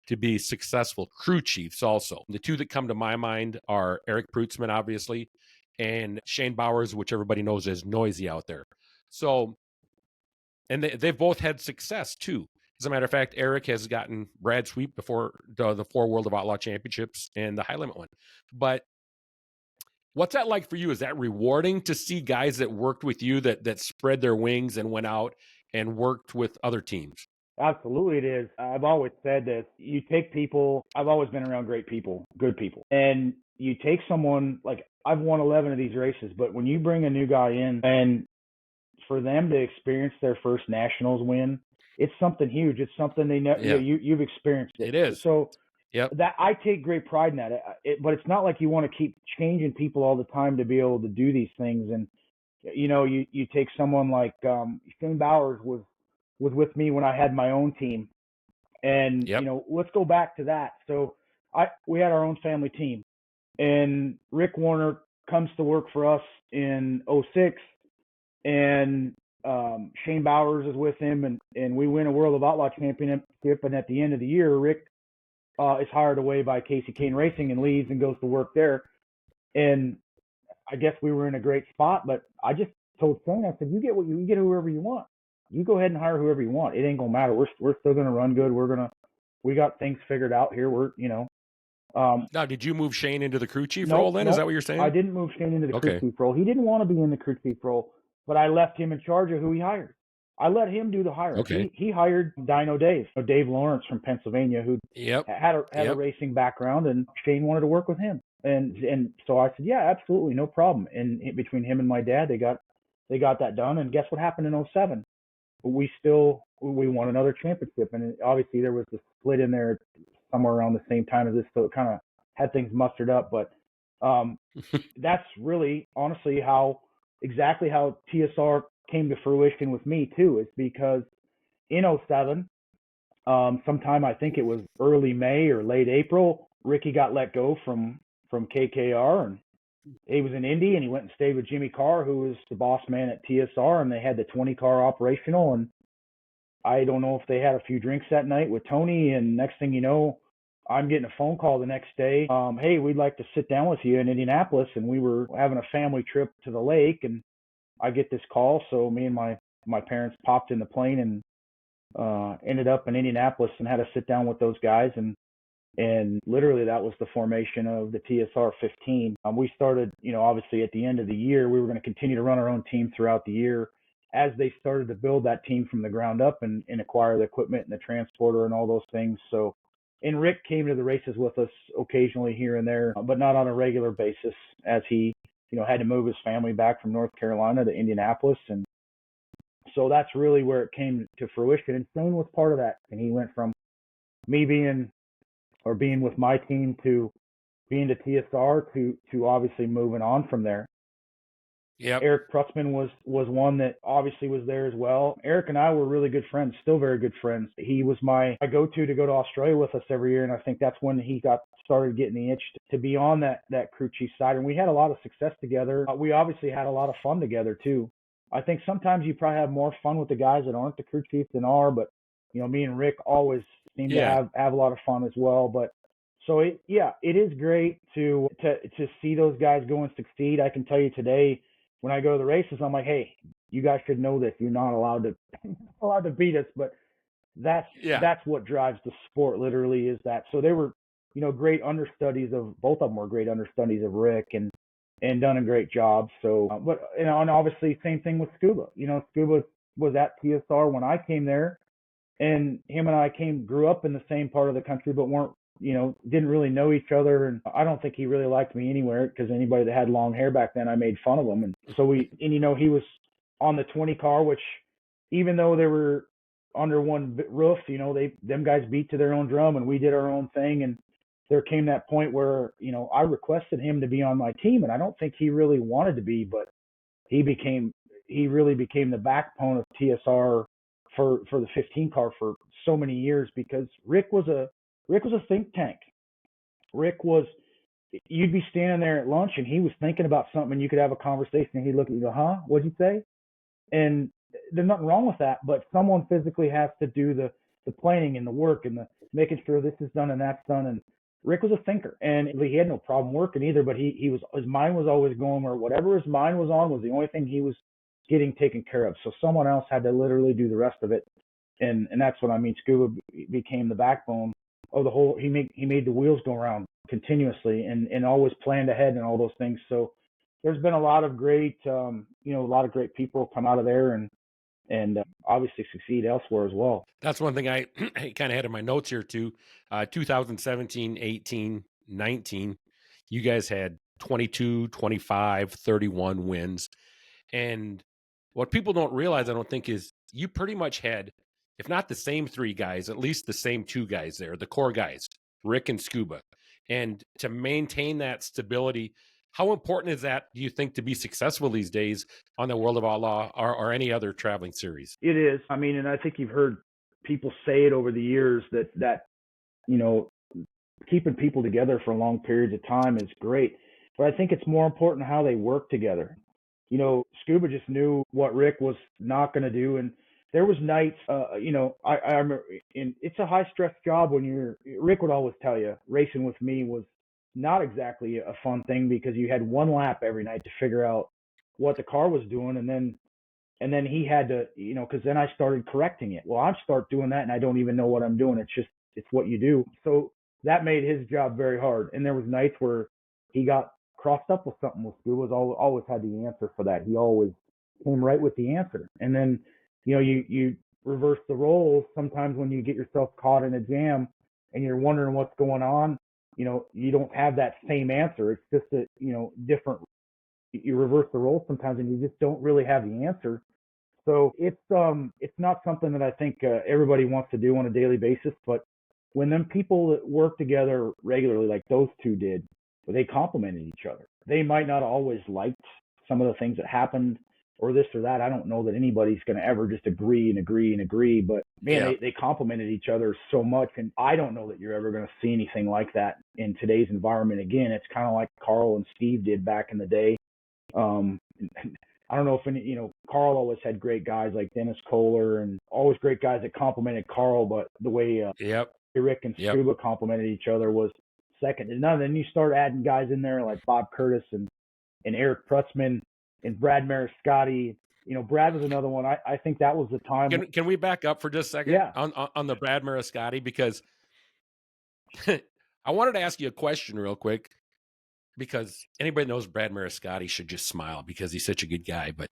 to be successful crew chiefs also. The 2 that come to my mind are Eric Prutzman, obviously, and Shane Bowers, which everybody knows as Noisy out there. So, and they've both had success too. As a matter of fact, Eric has gotten Brad Sweep before the 4 World of Outlaw Championships and the High Limit one. But what's that like for you? Is that rewarding to see guys that worked with you that spread their wings and went out and worked with other teams?
Absolutely it is. I've always said this. You take people, I've always been around great people, good people. And you take someone, like I've won 11 of these races, but when you bring a new guy in and for them to experience their first Nationals win, it's something huge. It's something they never, you've experienced it.
It is.
So
yep.
That I take great pride in that. But it's not like you want to keep changing people all the time to be able to do these things. And you take someone like Shane Bowers was with me when I had my own team, and
Yep.
let's go back to that. So we had our own family team, and Rick Warner comes to work for us in '06, and Shane Bowers is with him, and we win a World of Outlaw championship. And at the end of the year, Rick is hired away by Casey Kane Racing and leaves and goes to work there. And I guess we were in a great spot, but I just told Shane, I said, you get whoever you want. You go ahead and hire whoever you want. It ain't gonna matter. We're still gonna run good. We got things figured out here.
Now, did you move Shane into the crew chief
Nope,
role then? Is that what you're saying?
I didn't move Shane into the crew
Okay.
chief role. He didn't want to be in the crew chief role, but I left him in charge of who he hired. I let him do the hiring.
Okay.
He hired Dino Dave Lawrence from Pennsylvania, who
Yep.
had a racing background, and Shane wanted to work with him. And so I said, yeah, absolutely, no problem. And between him and my dad, they got that done. And guess what happened in '07? We won another championship, and obviously there was a split in there somewhere around the same time as this, so it kind of had things mustered up. But that's really honestly exactly how TSR came to fruition with me too, is because in '07, sometime I think it was early May or late April, Ricky got let go from KKR, and he was in Indy, and he went and stayed with Jimmy Carr, who was the boss man at TSR, and they had the 20 car operational. And I don't know if they had a few drinks that night with Tony, and next thing you know, I'm getting a phone call the next day. Hey, we'd like to sit down with you in Indianapolis. And we were having a family trip to the lake, and I get this call. So me and my parents popped in the plane and ended up in Indianapolis and had to sit down with those guys. And literally that was the formation of the TSR 15. We started, obviously at the end of the year, we were going to continue to run our own team throughout the year as they started to build that team from the ground up and acquire the equipment and the transporter and all those things. So, and Rick came to the races with us occasionally here and there, but not on a regular basis, as he, had to move his family back from North Carolina to Indianapolis. And so that's really where it came to fruition. And Shane was part of that. And he went from me being with my team to being to TSR to obviously moving on from there.
Yeah.
Eric Prutzman was one that obviously was there as well. Eric and I were really good friends, still very good friends. He was my go-to to go to Australia with us every year, and I think that's when he started getting the itch to be on that crew chief side. And we had a lot of success together. We obviously had a lot of fun together too. I think sometimes you probably have more fun with the guys that aren't the crew chiefs than are, but me and Rick always seem to have a lot of fun as well. But so it is great to see those guys go and succeed. I can tell you today, when I go to the races, I'm like, hey, you guys should know this. You're not allowed to beat us, but that's what drives the sport. Literally, is that. So they were, great understudies of both of them were great understudies of Rick and done a great job. So, but and obviously same thing with Scuba. Scuba was at TSR when I came there, and him and I grew up in the same part of the country, but weren't. Didn't really know each other. And I don't think he really liked me anywhere, because anybody that had long hair back then, I made fun of him. And so he was on the 20 car, which even though they were under one roof, them guys beat to their own drum, and we did our own thing. And there came that point where, I requested him to be on my team, and I don't think he really wanted to be, but he really became the backbone of TSR for the 15 car for so many years, because Rick was a think tank. You'd be standing there at lunch and he was thinking about something, and you could have a conversation, and he'd look at you and go, huh? What'd you say? And there's nothing wrong with that, but someone physically has to do the planning and the work and the making sure this is done and that's done. And Rick was a thinker, and he had no problem working either, but his mind was always going where whatever his mind was on was the only thing he was getting taken care of. So someone else had to literally do the rest of it. And that's what I mean. Scuba became the backbone of the whole. He made the wheels go around continuously and always planned ahead and all those things. So there's been a lot of great, a lot of great people come out of there and obviously succeed elsewhere as well.
That's one thing I kind of had in my notes here too. 2017, 18, 19, you guys had 22, 25, 31 wins. And what people don't realize, I don't think, is you pretty much had, if not the same three guys, at least the same two guys there, the core guys, Rick and Scuba. And to maintain that stability, How important is that, do you think, to be successful these days on the World of Outlaw or any other traveling series?
It is. I mean, and I think you've heard people say it over the years that you know, keeping people together for long periods of time is great. But I think it's more important how they work together. You know, Scuba just knew what Rick was not going to do, and there was nights. I remember, and it's a high stress job when you're. Rick would always tell you, racing with me was not exactly a fun thing because you had one lap every night to figure out what the car was doing, and then he had to, because then I started correcting it. Well, I'd start doing that, and I don't even know what I'm doing. It's what you do. So that made his job very hard. And there was nights where he got crossed up with something. With Scuba's always had the answer for that. He always came right with the answer. And then, you reverse the roles sometimes when you get yourself caught in a jam and you're wondering what's going on. You don't have that same answer. It's just a, different. You reverse the roles sometimes, and you just don't really have the answer. So it's not something that I think everybody wants to do on a daily basis. But when them people that work together regularly, like those two did, they complemented each other. They might not always like some of the things that happened or this or that. I don't know that anybody's going to ever just agree. But man, they complemented each other so much. And I don't know that you're ever going to see anything like that in today's environment again. It's kind of like Carl and Steve did back in the day. I don't know if Carl always had great guys like Dennis Kohler and always great guys that complimented Carl, but the way Rick and Scuba complimented each other was second to none. Then you start adding guys in there like Bob Curtis and Eric Prutzman and Brad Mariscotti. Brad was another one. I think that was the time.
Can we back up for just a second on the Brad Mariscotti? Because I wanted to ask you a question real quick. Because anybody knows Brad Mariscotti should just smile because he's such a good guy. But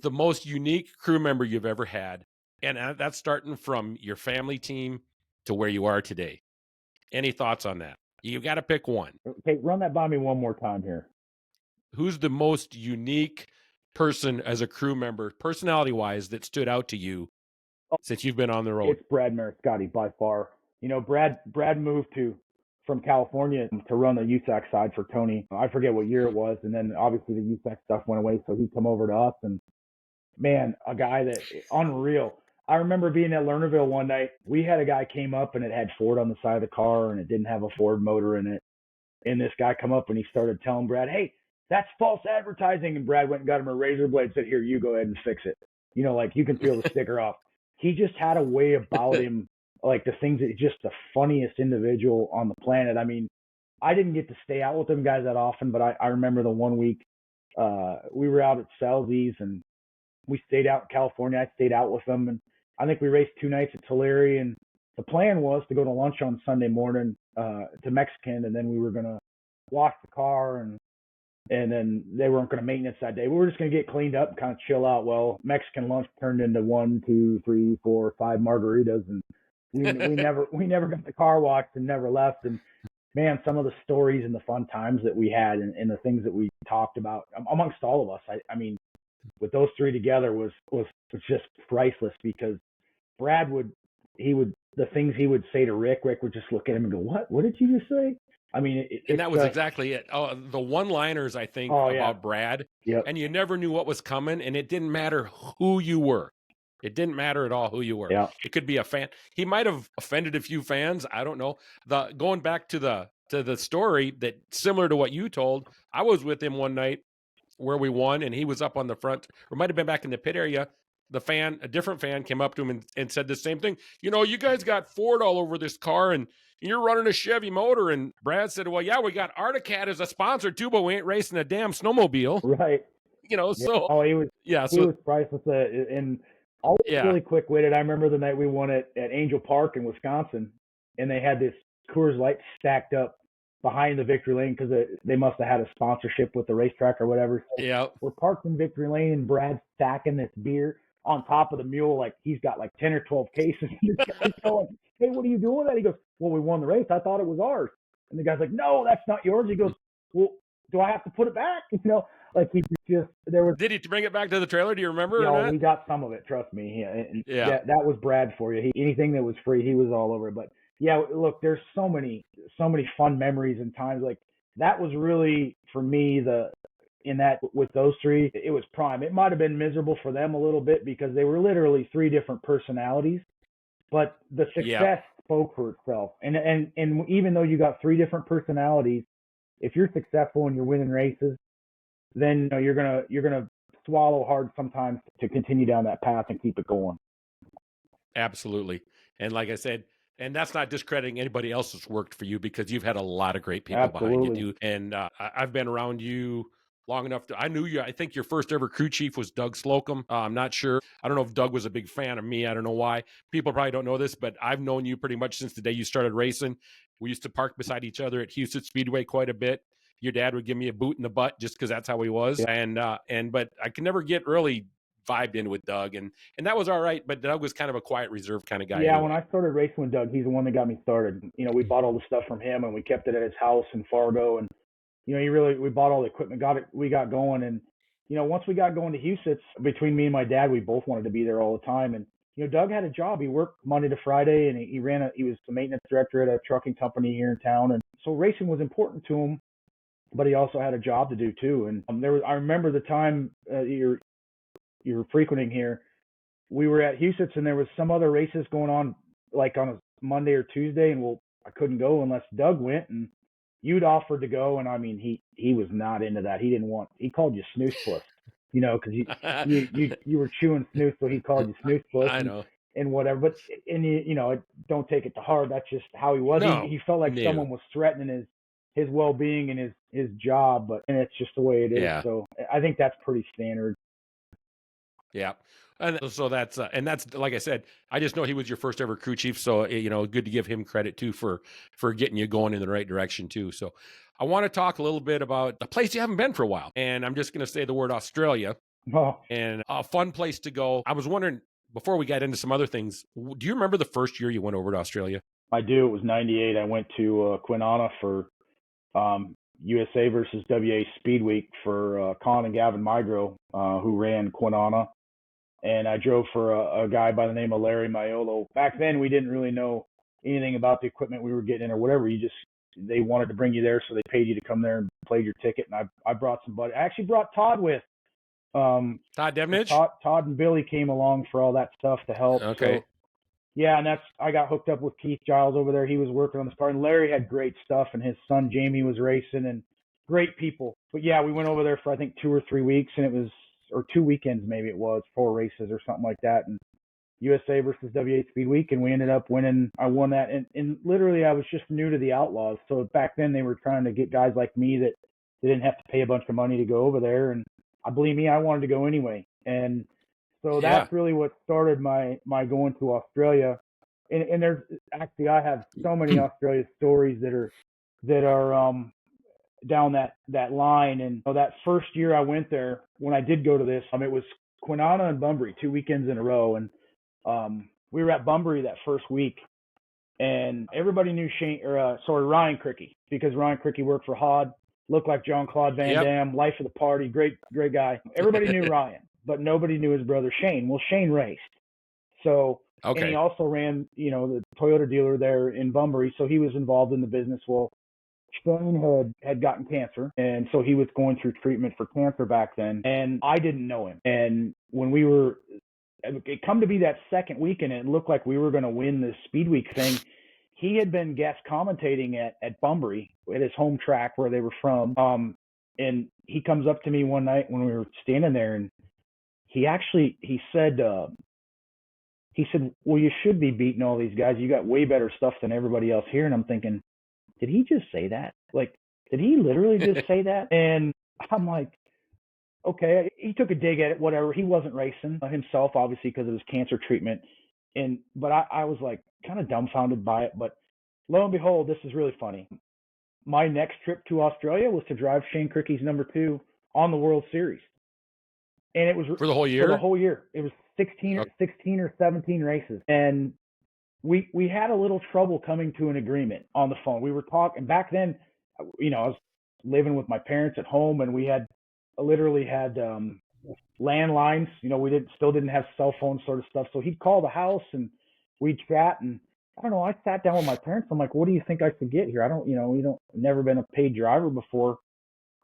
the most unique crew member you've ever had, and that's starting from your family team to where you are today. Any thoughts on that? You got to pick one.
Okay, run that by me one more time here.
Who's the most unique person as a crew member, personality-wise, that stood out to you since you've been on the road?
It's Brad Mariscotti by far. Brad moved from California to run the USAC side for Tony. I forget what year it was. And then obviously the USAC stuff went away. So he come over to us, and man, a guy that unreal. I remember being at Lernerville one night. We had a guy came up and it had Ford on the side of the car and it didn't have a Ford motor in it. And this guy come up and he started telling Brad, "Hey, that's false advertising." And Brad went and got him a razor blade and said, "Here, you go ahead and fix it. Like you can peel the sticker off." He just had a way about him. Like the things that just the funniest individual on the planet. I mean, I didn't get to stay out with them guys that often, but I remember the one week we were out at Selzy's and we stayed out in California. I stayed out with them, and I think we raced 2 nights at Tulare, and the plan was to go to lunch on Sunday morning to Mexican, and then we were going to wash the car, and then they weren't going to maintenance that day. We were just going to get cleaned up and kind of chill out. Well, Mexican lunch turned into 1, 2, 3, 4, 5 margaritas, and we never got the car washed and never left. And man, some of the stories and the fun times that we had and the things that we talked about amongst all of us, I mean, with those three together was just priceless, because Brad the things he would say to Rick would just look at him and go, what did you just say? I mean,
and that was exactly it. The one-liners, I think, about Brad, and you never knew what was coming, and it didn't matter who you were. It didn't matter at all who you were.
Yeah.
It could be a fan. He might have offended a few fans. I don't know. Going back to the story that similar to what you told, I was with him one night where we won, and he was up on the front, or might have been back in the pit area. A different fan came up to him and said the same thing. You guys got Ford all over this car, and you're running a Chevy motor. And Brad said, "Well, yeah, we got Articat as a sponsor too, but we ain't racing a damn snowmobile."
Right.
So
he was priceless. And always really quick-witted. I remember the night we won at Angel Park in Wisconsin, and they had this Coors Light stacked up behind the victory lane because they must have had a sponsorship with the racetrack or whatever. So we're parked in victory lane, and Brad's stacking this beer on top of the mule, like he's got like 10 or 12 cases. And this guy's going, "Hey, what are you doing with that?" He goes, "Well, we won the race. I thought it was ours." And the guy's like, "No, that's not yours." He goes, "Well, do I have to put it back?" Like he just
Did he bring it back to the trailer? Do you remember?
We got some of it. Trust me. That was Brad for you. Anything that was free, he was all over it. But yeah, look, there's so many fun memories and times. Like that was really for me in that with those three, it was prime. It might have been miserable for them a little bit because they were literally three different personalities, but the
Yeah,
success spoke for itself. And even though you got three different personalities, if you're successful and you're winning races, then you're gonna swallow hard sometimes to continue down that path and keep it going.
absolutely. And like I said, and that's not discrediting anybody else that's worked for you, because you've had a lot of great people behind you
Absolutely.
too. And I've been around you long enough I knew you. I think your first ever crew chief was Doug Slocum. I'm not sure. I don't know if Doug was a big fan of me. I don't know why. People probably don't know this, but I've known you pretty much since the day you started racing. We used to park beside each other at Houston Speedway quite a bit. Your dad would give me a boot in the butt just because that's how he was.
Yeah.
And but I could never get really vibed in with Doug, and that was all right. But Doug was kind of a quiet, reserved kind of guy.
Yeah, when
Anyway.
I started racing with Doug, he's the one that got me started. We bought all the stuff from him and we kept it at his house in Fargo. And we bought all the equipment, we got going. And once we got going to Houston, between me and my dad, we both wanted to be there all the time. And Doug had a job. He worked Monday to Friday, and he was the maintenance director at a trucking company here in town. And so racing was important to him, but he also had a job to do too. And I remember the time you're frequenting here. We were at Houston, and there was some other races going on, like on a Monday or Tuesday, and I couldn't go unless Doug went, and you'd offered to go, and I mean, he was not into that. He called you snooze puss, because you were chewing snooze, so he called you snooze puss.
I know.
And whatever, but don't take it to heart. That's just how he was.
No,
he felt like someone was threatening his well-being and his job, and it's just the way it is.
Yeah.
So I think that's pretty standard.
Yeah. And so that's like I said, I just know he was your first ever crew chief. So, good to give him credit too for getting you going in the right direction too. So I want to talk a little bit about a place you haven't been for a while. And I'm just going to say the word Australia.
Oh.
And a fun place to go. I was wondering, before we got into some other things, do you remember the first year you went over to Australia?
I do. It was 98. I went to Kwinana for USA versus WA Speed Week for Con and Gavin Migro, who ran Kwinana. And I drove for a guy by the name of Larry Maiolo. Back then, we didn't really know anything about the equipment we were getting or whatever. They wanted to bring you there, so they paid you to come there and play your ticket. And I brought somebody. I actually brought Todd with.
Todd Devnich?
Todd and Billy came along for all that stuff to help.
Okay.
So, yeah, and I got hooked up with Keith Giles over there. He was working on this part. And Larry had great stuff, and his son Jamie was racing, and great people. But yeah, we went over there for I think 2 or 3 weeks, and it was, or 2 weekends maybe it was, 4 races or something like that. And USA versus WA Speed Week, and we ended up winning. I won that, and literally I was just new to the Outlaws. So back then they were trying to get guys like me that they didn't have to pay a bunch of money to go over there. And believe me, I wanted to go anyway. And so that's really what started my going to Australia. And there's actually, I have so many Australia stories that are down that line. And that first year I went there, when I did go to this, it was Kwinana and Bunbury 2 weekends in a row. And we were at Bunbury that first week, and everybody knew Ryan Cricky, because Ryan Cricky worked for Hod, looked like Jean-Claude Van Damme, life of the party, great guy. Everybody knew Ryan, but nobody knew his brother Shane. Well, Shane raced. So, and he also ran, the Toyota dealer there in Bunbury, so he was involved in the business. Well, Shane had gotten cancer, and so he was going through treatment for cancer back then, and I didn't know him. And when it come to be that second weekend, and it looked like we were going to win the Speed Week thing, he had been guest commentating at Bunbury, at his home track where they were from. And he comes up to me one night when we were standing there, and he said, well, you should be beating all these guys. You got way better stuff than everybody else here. And I'm thinking, did he just say that? Like, did he literally just say that? And I'm like, okay, he took a dig at it, whatever. He wasn't racing himself, obviously, because of his cancer treatment. But I was like kind of dumbfounded by it. But lo and behold, this is really funny. My next trip to Australia was to drive Shane Cricky's number 2 on the World Series. And it was
for the whole year?
For the whole year. It was 16 or 17 races. And we had a little trouble coming to an agreement on the phone. We were talking back then, I was living with my parents at home, and we literally had landlines. We still didn't have cell phone sort of stuff. So he'd call the house and we'd chat, and I don't know. I sat down with my parents. I'm like, what do you think I should get here? I don't, never been a paid driver before.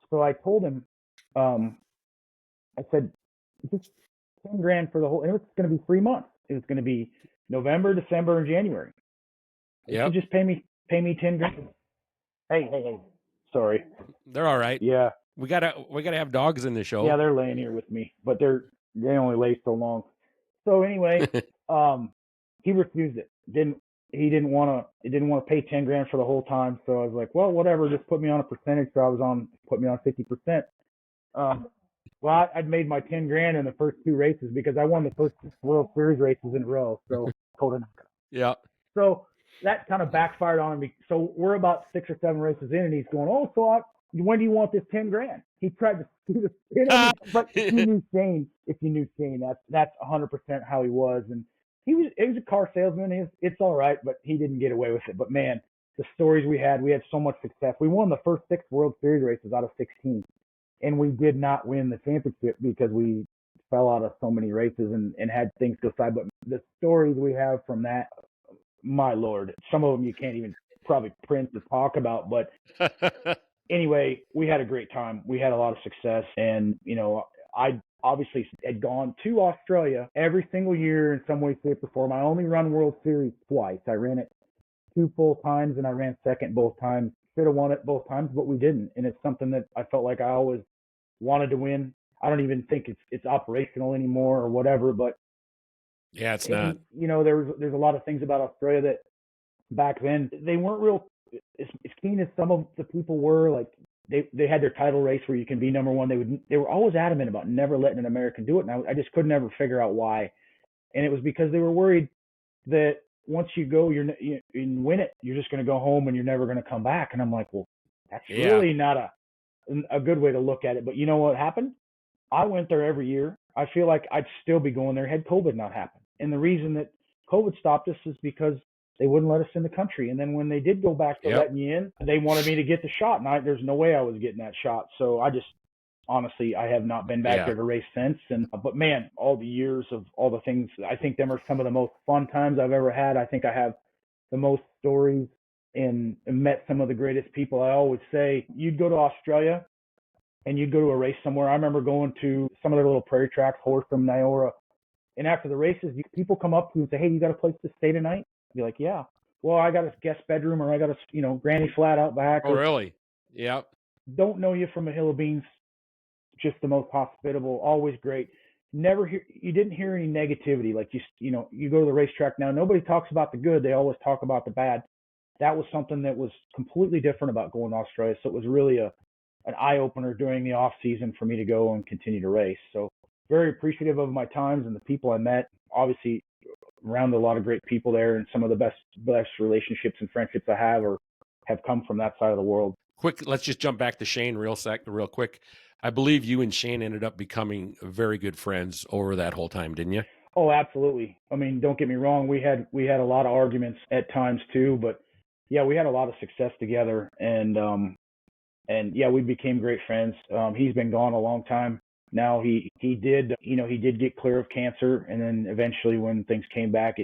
So I told him, um, I said, just 10 grand for the whole, and it was going to be 3 months. It was going to be November, December, and January. He said,
Yep.
just pay me 10 grand. Hey. Sorry.
They're all right.
Yeah.
We gotta have dogs in the show.
Yeah, they're laying here with me, but they only lay so long. So anyway, he refused it. He didn't want to pay 10 grand for the whole time. So I was like, well, whatever, just put me on a percentage. So put me on 50%. Well, I'd made my 10 grand in the first 2 races because I won the first World Series races in a row. So told him.
Yeah.
So that kind of backfired on me. So we're about 6 or 7 races in, and he's going, "Oh, so when do you want this 10 grand?" He tried to do the spin on me, but if you knew Shane, that's 100% how he was. And he was a car salesman. It's all right, but he didn't get away with it. But man, the stories we had so much success. We won the first 6 World Series races out of 16, and we did not win the championship because we fell out of so many races and had things go side. But the stories we have from that, my Lord, some of them you can't even probably print to talk about. But anyway, we had a great time. We had a lot of success. And, I obviously had gone to Australia every single year in some way, shape, or form. I only run World Series twice. I ran it 2 full times, and I ran second both times. Should have won it both times, but we didn't. And it's something that I felt like I always wanted to win. I don't even think it's operational anymore or whatever, but
yeah, it's not.
There's a lot of things about Australia that back then they weren't real as keen as some of the people were. Like they had their title race where you can be number one. They were always adamant about never letting an American do it, and I just couldn't ever figure out why. And it was because they were worried that once you go, you win it, you're just going to go home and you're never going to come back. And I'm like, well, that's really not a good way to look at it. But you know what happened? I went there every year. I feel like I'd still be going there had COVID not happened. And the reason that COVID stopped us is because they wouldn't let us in the country. And then when they did go back to letting you in, they wanted me to get the shot. And there's no way I was getting that shot. So honestly, I have not been back there to race since. But man, all the years of all the things, I think them are some of the most fun times I've ever had. I think I have the most stories and met some of the greatest people. I always say you'd go to Australia and you'd go to a race somewhere. I remember going to some of their little prairie tracks, Horsham, Nyora. And after the races, people come up to you and say, "Hey, you got a place to stay tonight?" I'd be like, "Yeah." "Well, I got a guest bedroom, or I got a granny flat out back."
Oh, really? Yeah.
Don't know you from a hill of beans. Just the most hospitable, always great. You didn't hear any negativity. Like you go to the racetrack now, nobody talks about the good. They always talk about the bad. That was something that was completely different about going to Australia. So it was really an eye opener during the off season for me to go and continue to race. So very appreciative of my times and the people I met. Obviously, around a lot of great people there, and some of the best relationships and friendships I have come from that side of the world.
Quick, let's just jump back to Shane real quick. I believe you and Shane ended up becoming very good friends over that whole time, didn't you?
Oh, absolutely. I mean, don't get me wrong. We had a lot of arguments at times too, but yeah, we had a lot of success together, and yeah, we became great friends. He's been gone a long time now. He did get clear of cancer, and then eventually when things came back,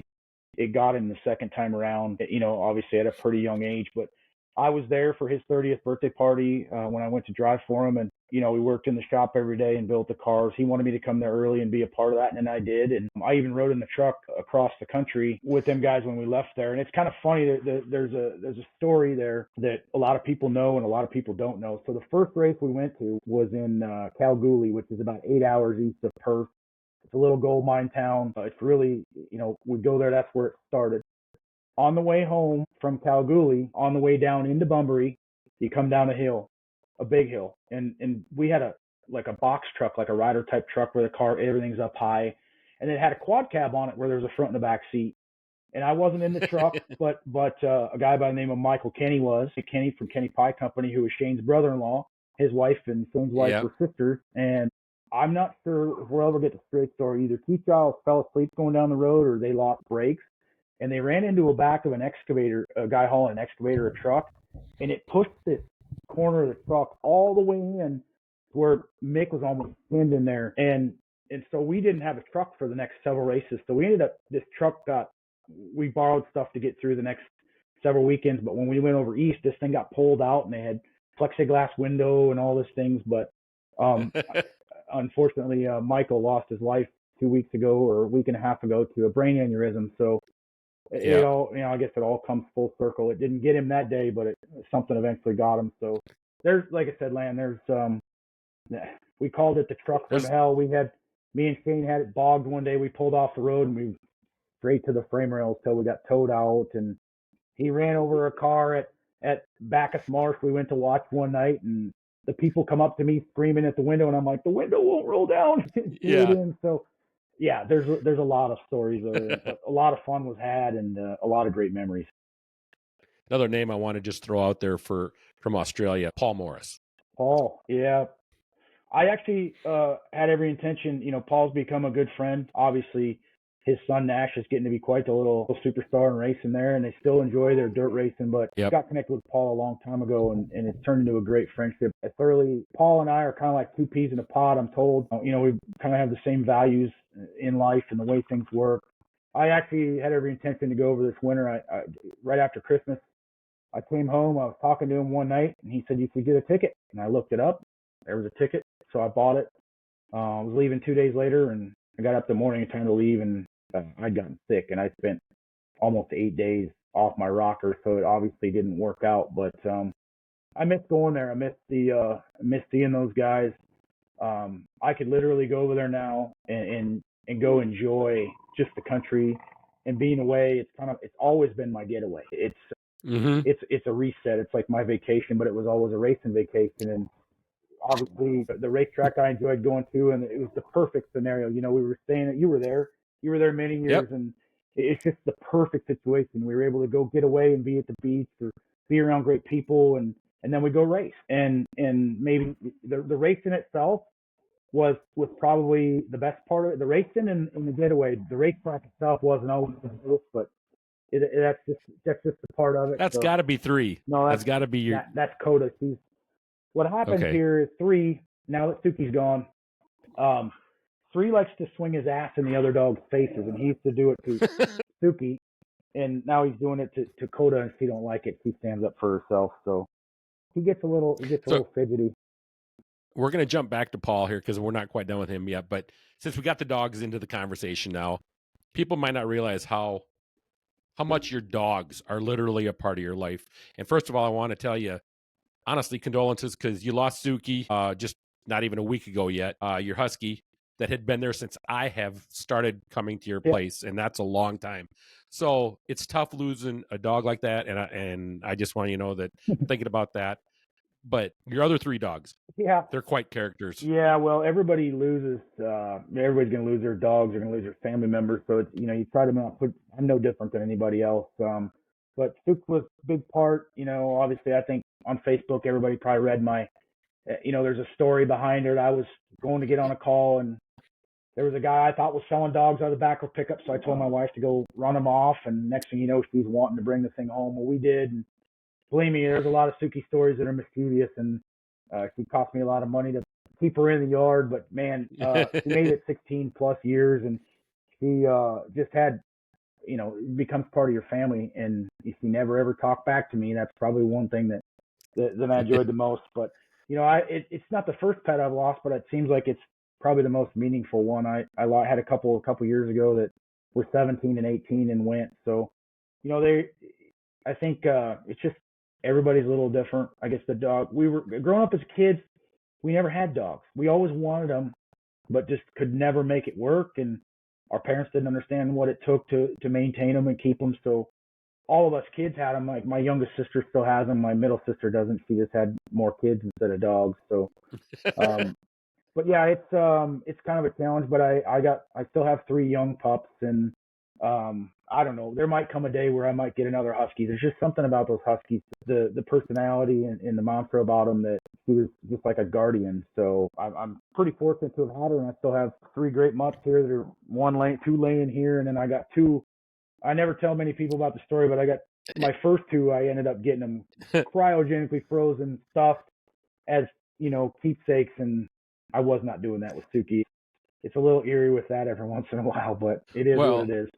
it got him the second time around. Obviously at a pretty young age, but I was there for his 30th birthday party when I went to drive for him, and we worked in the shop every day and built the cars. He wanted me to come there early and be a part of that, and I did. And I even rode in the truck across the country with them guys when we left there. And it's kind of funny that there's a story there that a lot of people know and a lot of people don't know. So the first race we went to was in Kalgoorlie, which is about 8 hours east of Perth. It's a little gold mine town. It's really, we go there. That's where it started. On the way home from Kalgoorlie, on the way down into Bunbury, you come down a hill, a big hill, and we had a box truck, like a rider type truck where the car, everything's up high, and it had a quad cab on it where there was a front and a back seat. And I wasn't in the truck, but a guy by the name of Michael Kenny was. Kenny from Kenny Pie Company, who was Shane's brother-in-law. His wife and Shane's wife were sisters, and I'm not sure if we'll ever get the straight story. Either Keith Giles fell asleep going down the road, or they lost brakes. And they ran into a back of an excavator, a guy hauling an excavator, a truck, and it pushed this corner of the truck all the way in where Mick was almost pinned in there. And so we didn't have a truck for the next several races. So we ended up, this truck got we borrowed stuff to get through the next several weekends. But when we went over east, this thing got pulled out, and they had plexiglass window and all these things. But unfortunately, Michael lost his life 2 weeks ago or a week and a half ago to a brain aneurysm. So it all, I guess it all comes full circle. It didn't get him that day, but something eventually got him. So there's, like I said, there's we called it the truck from hell. Me and Shane had it bogged one day. We pulled off the road and we straight to the frame rails till we got towed out. And he ran over a car at Bacchus Marsh. We went to watch one night, and the people come up to me screaming at the window, and I'm like, the window won't roll down. So yeah, there's a lot of stories. A lot of fun was had, and a lot of great memories.
Another name I want to just throw out there from Australia, Paul Morris.
Paul, yeah. I actually had every intention. Paul's become a good friend. Obviously, his son Nash is getting to be quite the little superstar in racing there, and they still enjoy their dirt racing. But I got connected with Paul a long time ago, and it's turned into a great friendship. Paul and I are kind of like two peas in a pod, I'm told. We kind of have the same values in life and the way things work. I actually had every intention to go over this winter. I right after Christmas, I came home. I was talking to him one night, and he said, "You could get a ticket." And I looked it up. There was a ticket, so I bought it. I was leaving 2 days later, and I got up the morning and time to leave, and I'd gotten sick, and I spent almost 8 days off my rocker, so it obviously didn't work out. But I missed going there. I missed seeing those guys. I could literally go over there now and go enjoy just the country and being away. It's always been my getaway. It's a reset. It's like my vacation, but it was always a racing vacation. And obviously the racetrack I enjoyed going to, and it was the perfect scenario. We were staying you were there many years, and it's just the perfect situation. We were able to go get away and be at the beach or be around great people, and then we go race. And maybe the racing itself was probably the best part of it. The racing and the getaway. The racetrack itself wasn't always the best, but that's just a part of it.
That's got to be 3. No, that's got to be your.
That's Coda. What happens here is 3. Now that Suki's gone, 3 likes to swing his ass in the other dog's faces, and he used to do it to Suki, and now he's doing it to Coda, and she don't like it. She stands up for herself, so he gets a little fidgety.
We're going to jump back to Paul here because we're not quite done with him yet. But since we got the dogs into the conversation now, people might not realize how much your dogs are literally a part of your life. And first of all, I want to tell you, honestly, condolences, because you lost Suki just not even a week ago yet. Your husky that had been there since I have started coming to your place, and that's a long time. So it's tough losing a dog like that, and I just want you to know that thinking about that. But your other 3 dogs, they're quite characters.
Yeah, well, everybody loses. Everybody's going to lose their dogs. They're going to lose their family members. So it's, you try to not put. I'm no different than anybody else. But Suk was a big part. Obviously, I think on Facebook, everybody probably read my. There's a story behind it. I was going to get on a call, and there was a guy I thought was selling dogs out of the back of a pickup. So I told my wife to go run them off. And next thing you know, she's wanting to bring the thing home. Well, we did. And believe me, there's a lot of Suki stories that are mischievous, and she cost me a lot of money to keep her in the yard. But man, she made it 16 plus years, and she just had, it becomes part of your family. And if you never ever talk back to me, that's probably one thing that I enjoyed the most. But it's not the first pet I've lost, but it seems like it's probably the most meaningful one. I had a couple years ago that were 17 and 18 and went. So, I think it's just. Everybody's a little different. I guess the dog, we were growing up as kids, we never had dogs. We always wanted them, but just could never make it work. And our parents didn't understand what it took to maintain them and keep them. So all of us kids had them. Like my youngest sister still has them. My middle sister doesn't. She just had more kids instead of dogs. So, but yeah, it's kind of a challenge, but I still have 3 young pups, and I don't know. There might come a day where I might get another husky. There's just something about those huskies, the personality and the mantra about them, that she was just like a guardian. So I'm pretty fortunate to have had her, and I still have 3 great mutts here that are 2 laying here, and then I got 2. I never tell many people about the story, but I got my first 2. I ended up getting them cryogenically frozen, stuffed as keepsakes, and I was not doing that with Suki. It's a little eerie with that every once in a while, but it is what it is.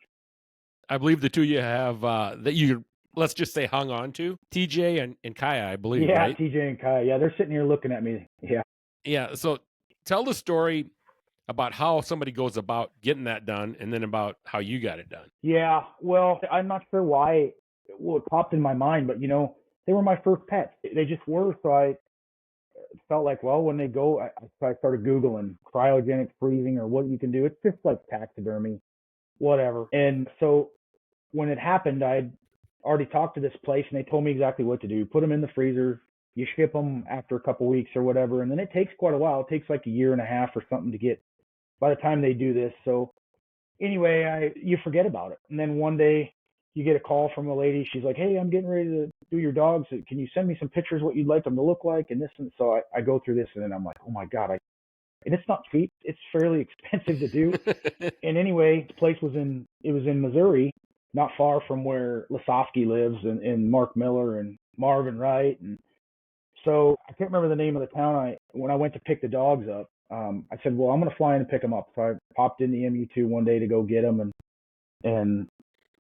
I believe the two you have that you, let's just say, hung on to, TJ and Kaya, I believe,
Yeah,
right?
TJ and Kaya. Yeah, they're sitting here looking at me. Yeah.
Yeah. So tell the story about how somebody goes about getting that done, and then about how you got it done.
Yeah. Well, I'm not sure why it popped in my mind, but they were my first pets. They just were. So I felt like, well, when they go, I started Googling cryogenic freezing or what you can do. It's just like taxidermy, whatever. And so when it happened, I'd already talked to this place and they told me exactly what to do. Put them in the freezer. You ship them after a couple weeks or whatever. And then it takes quite a while. It takes like a year and a half or something to get by the time they do this. So anyway, you forget about it. And then one day you get a call from a lady. She's like, hey, I'm getting ready to do your dogs. Can you send me some pictures of what you'd like them to look like? And this, and so I go through this and then I'm like, oh my God, and it's not cheap. It's fairly expensive to do. And anyway, the place was in Missouri, not far from where Lasofsky lives and Mark Miller and Marvin Wright. And so I can't remember the name of the town. When I went to pick the dogs up, I said, well, I'm going to fly in and pick them up. So I popped in the MU2 one day to go get them and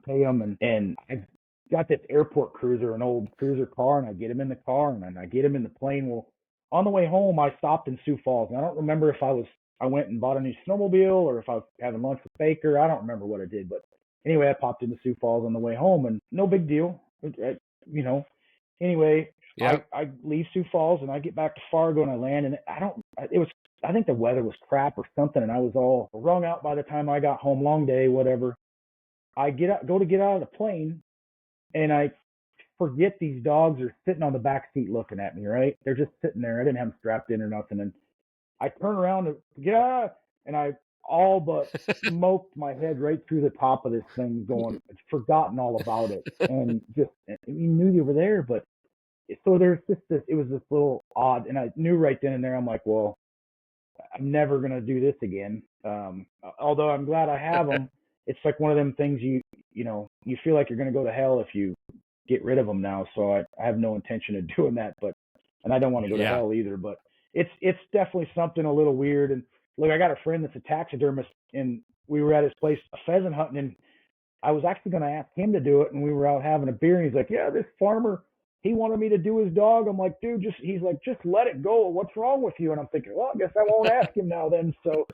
pay them. And I got this airport cruiser, an old cruiser car, and I get them in the car and then I get them in the plane. Well, on the way home, I stopped in Sioux Falls. And I don't remember if I went and bought a new snowmobile or if I was having lunch with Baker. I don't remember what I did. But anyway, I popped into Sioux Falls on the way home and no big deal. Anyway,
Yep.
I leave Sioux Falls and I get back to Fargo and I land and I think the weather was crap or something and I was all wrung out by the time I got home. Long day, whatever. I go to get out of the plane and I forget these dogs are sitting on the back seat looking at me, right? They're just sitting there. I didn't have them strapped in or nothing. And I turn around to get out and I all but smoked my head right through the top of this thing going, I'd forgotten all about it. And just, you knew you were there, but so there's just it was this little odd, and I knew right then and there, I'm like, well, I'm never going to do this again. Although I'm glad I have them. It's like one of them things you feel like you're going to go to hell if you get rid of them now. So I have no intention of doing that, and I don't want to go to hell either, but it's definitely something a little weird. And look, I got a friend that's a taxidermist and we were at his place pheasant hunting and I was actually going to ask him to do it. And we were out having a beer and he's like, yeah, this farmer, he wanted me to do his dog. I'm like, dude, he's like, just let it go. What's wrong with you? And I'm thinking, well, I guess I won't ask him now then. So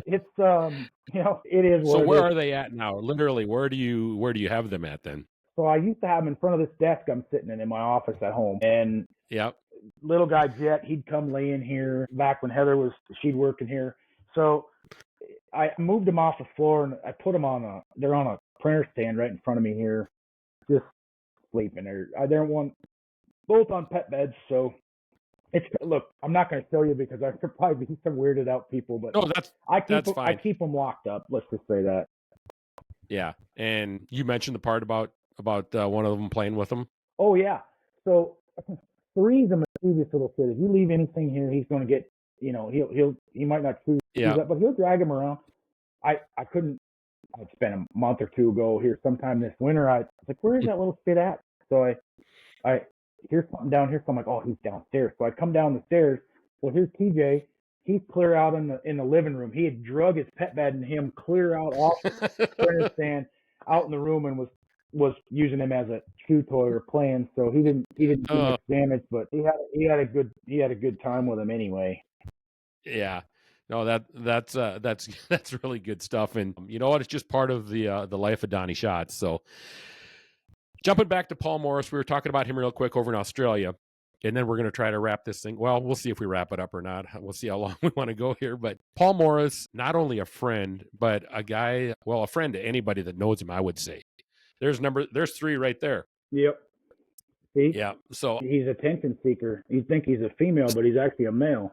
it's, it is.
So where are they at now? Literally, where do you have them at then?
So I used to have them in front of this desk I'm sitting in my office at home. And
yep.
Little guy Jet, he'd come lay in here back when Heather she'd work in here. So I moved them off the floor and I put them they're on a printer stand right in front of me here, just sleeping there. I don't want both on pet beds. So look, I'm not going to show you because I could probably be some weirded out people, but
no, that's fine.
I keep them locked up. Let's just say that.
Yeah. And you mentioned the part about one of them playing with them.
Oh yeah. So Three's a mischievous little kid. If you leave anything here, he's going to get, he might not choose, but he'll drag him around. I'd spent a month or two ago here sometime this winter. I was like, where is that little kid at? So I hear something down here. So I'm like, oh, he's downstairs. So I come down the stairs. Well, here's TJ. He's clear out in the living room. He had drug his pet bed and him clear out off the printer stand out in the room and was using him as a chew toy or playing. So he didn't do much damage, but he had a good time with him anyway.
Yeah. No, that's really good stuff. And you know what? It's just part of the life of Donny Schatz. So jumping back to Paul Morris, we were talking about him real quick over in Australia. And then we're going to try to wrap this thing. Well, we'll see if we wrap it up or not. We'll see how long we want to go here. But Paul Morris, not only a friend, but a friend to anybody that knows him, I would say. There's 3 right there.
Yep. See?
Yeah. So
he's attention seeker. You think he's a female, but he's actually a male.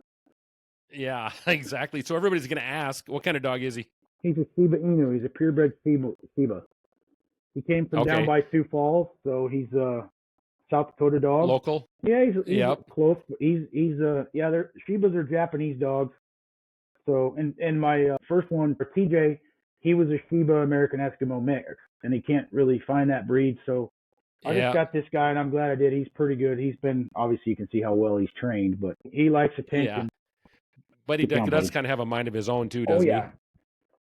Yeah, exactly. So everybody's going to ask, what kind of dog is he?
He's a Shiba Inu. He's a purebred Shiba. He came from down by Sioux Falls, so he's South Dakota dog.
Local?
Yeah, he's close. He's Shibas are Japanese dogs. So, and my first one for TJ, he was a Shiba American Eskimo mix, and he can't really find that breed. So I just got this guy, and I'm glad I did. He's pretty good. He's been, obviously you can see how well he's trained, but he likes attention.
Yeah. But he does kind of have a mind of his own too, doesn't he?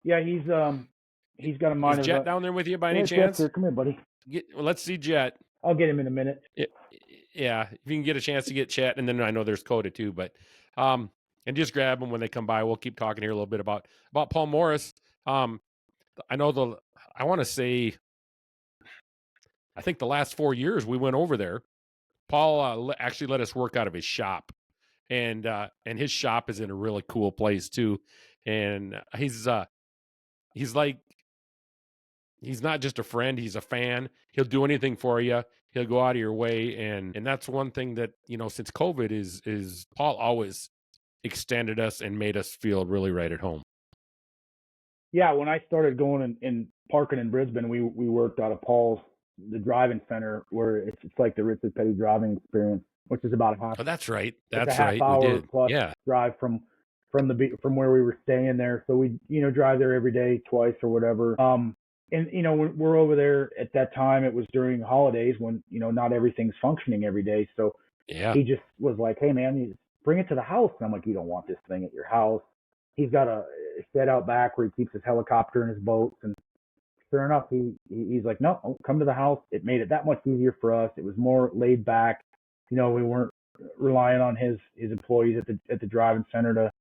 Yeah, he's he's got a
Is
minor.
Jet down there with you by any
Jet's
chance?
here. Come here, buddy.
Well, let's see Jet.
I'll get him in a minute.
Yeah, if you can get a chance to get Chet, and then I know there's Coda too, but and just grab them when they come by. We'll keep talking here a little bit about Paul Morris. I know I want to say, I think the last 4 years we went over there. Paul actually let us work out of his shop, and his shop is in a really cool place too. And he's like, he's not just a friend, he's a fan. He'll do anything for you. He'll go out of your way. And that's one thing that, since COVID is Paul always extended us and made us feel really right at home.
Yeah, when I started going and parking in Brisbane, we worked out of Paul's, the driving center, where it's like the Richard Petty driving experience, which is about a half.
Oh, that's right.
It's
That's
a half
right.
hour
We did.
plus
Yeah.
drive from where we were staying there. So we drive there every day, twice or whatever. And when we're over there at that time, it was during holidays when not everything's functioning every day. So
Yeah.
he just was like, "Hey man, you bring it to the house." And I'm like, "You don't want this thing at your house." He's got a shed out back where he keeps his helicopter and his boats. And sure enough, he's like, "No, come to the house." It made it that much easier for us. It was more laid back. We weren't relying on his employees at the driving center to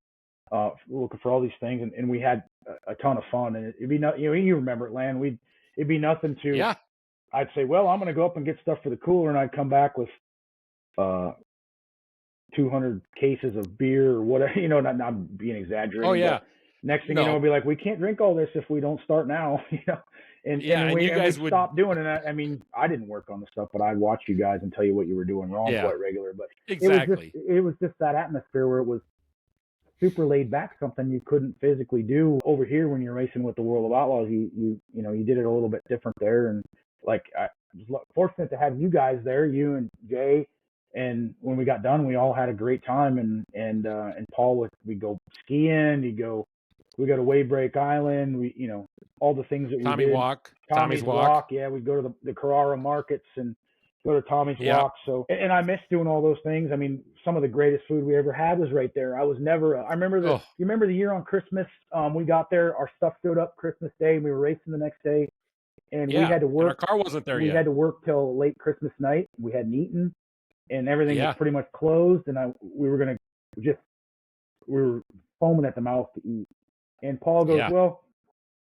looking for all these things, and we had a ton of fun. And it'd be you remember it, Lan. It'd be nothing to.
Yeah.
I'd say, well, I'm going to go up and get stuff for the cooler, and I'd come back with 200 cases of beer or whatever. Not being exaggerating.
Oh yeah.
Next thing you know, we'll be like, we can't drink all this if we don't start now. And you guys would stop doing it. I mean, I didn't work on the stuff, but I'd watch you guys and tell you what you were doing wrong quite regular. But
exactly,
it was just that atmosphere where it was super laid back, something you couldn't physically do over here when you're racing with the World of Outlaws. You did it a little bit different there, and like I was fortunate to have you guys there, you and Jay. And when we got done, we all had a great time. And Paul we'd go skiing, we go to Waybreak Island, all the things that we did. Tommy's Walk. Yeah, we'd go to the Carrara markets and go to Tommy's Walk. So, and I miss doing all those things. I mean, some of the greatest food we ever had was right there. I remember you remember the year on Christmas, we got there, our stuff showed up Christmas Day, and we were racing the next day. And we had to work.
And our car wasn't there yet.
We had to work till late Christmas night. We hadn't eaten, and everything was pretty much closed. And we were foaming at the mouth to eat. And Paul goes, well,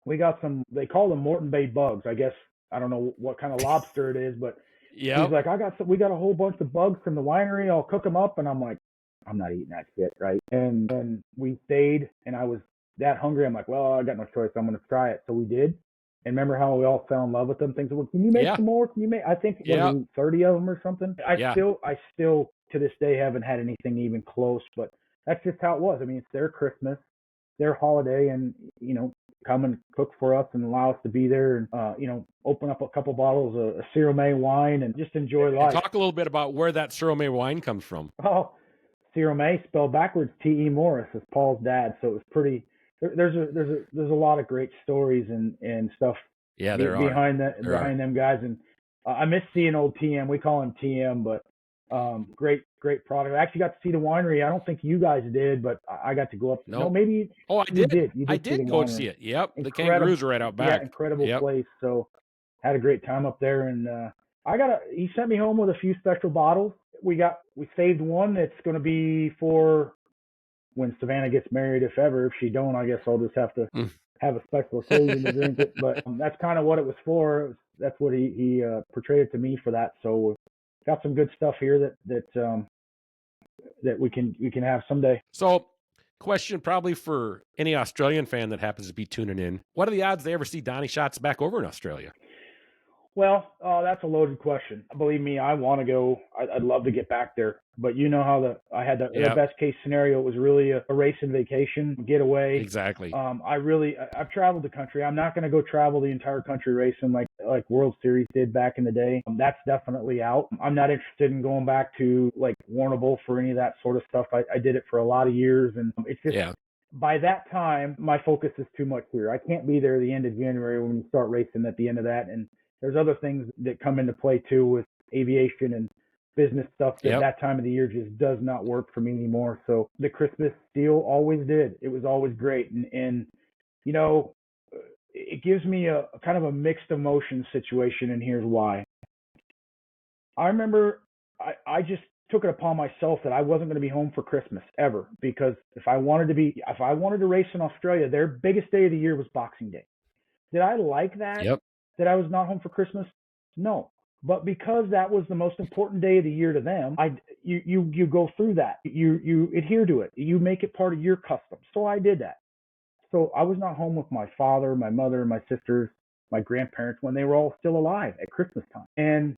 we got some, they call them Moreton Bay bugs. I guess, I don't know what kind of lobster it is, but he's like, we got a whole bunch of bugs from the winery. I'll cook them up. And I'm like, I'm not eating that shit, right? And then we stayed, and I was that hungry. I'm like, well, I got no choice. I'm going to try it. So we did. And remember how we all fell in love with them? Things, well, can you make some more? Can you make, I think, 30 of them or something? I still to this day haven't had anything even close, but that's just how it was. I mean, it's their Christmas, their holiday, and, come and cook for us and allow us to be there and, open up a couple bottles of Cyril May wine and just enjoy life.
Talk a little bit about where that Cyril May wine comes from.
Oh, Cyril May, spelled backwards, T.E. Morris, is Paul's dad. So it was pretty, there's a lot of great stories and stuff behind them guys. And I miss seeing old TM. We call him TM, but great product. I actually got to see the winery. I don't think you guys did, but I got to go up. No, maybe.
Oh, I did. I did go
to
see it. Yep. The kangaroos are right out back.
Yeah, incredible place. So had a great time up there. And he sent me home with a few special bottles. We saved one that's going to be for when Savannah gets married, if ever. If she don't, I guess I'll just have to have a special occasion to drink it. But that's kind of what it was for. That's what he portrayed it to me for that. So got some good stuff here that we can have someday.
So, question probably for any Australian fan that happens to be tuning in: what are the odds they ever see Donny Schatz back over in Australia?
Well, that's a loaded question. Believe me, I want to go. I'd love to get back there. But you know how I had the best case scenario. It was really a racing vacation, getaway.
Exactly.
I've traveled the country. I'm not going to go travel the entire country racing like World Series did back in the day. That's definitely out. I'm not interested in going back to like Warrnambool for any of that sort of stuff. I did it for a lot of years, and it's just by that time, my focus is too much here. I can't be there at the end of January when you start racing at the end of that. And there's other things that come into play too with aviation and business stuff that time of the year just does not work for me anymore. So the Christmas deal always did. It was always great. And it gives me a kind of a mixed emotion situation, and here's why. I remember I just took it upon myself that I wasn't going to be home for Christmas ever, because if I wanted to race in Australia, their biggest day of the year was Boxing Day. Did I like that?
Yep.
That I was not home for Christmas? No. But because that was the most important day of the year to them, you go through that. You adhere to it. You make it part of your custom. So I did that. So I was not home with my father, my mother, my sisters, my grandparents when they were all still alive at Christmas time. And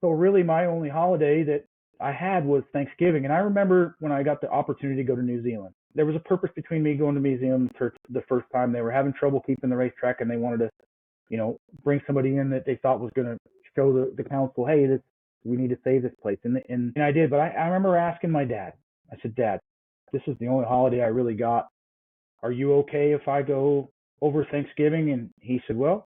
so really my only holiday that I had was Thanksgiving. And I remember when I got the opportunity to go to New Zealand, there was a purpose between me going to New Zealand the first time. They were having trouble keeping the racetrack, and they wanted to, bring somebody in that they thought was going to show the council, hey, we need to save this place. And I did. But I remember asking my dad, I said, Dad, this is the only holiday I really got. Are you okay if I go over Thanksgiving? And he said, well,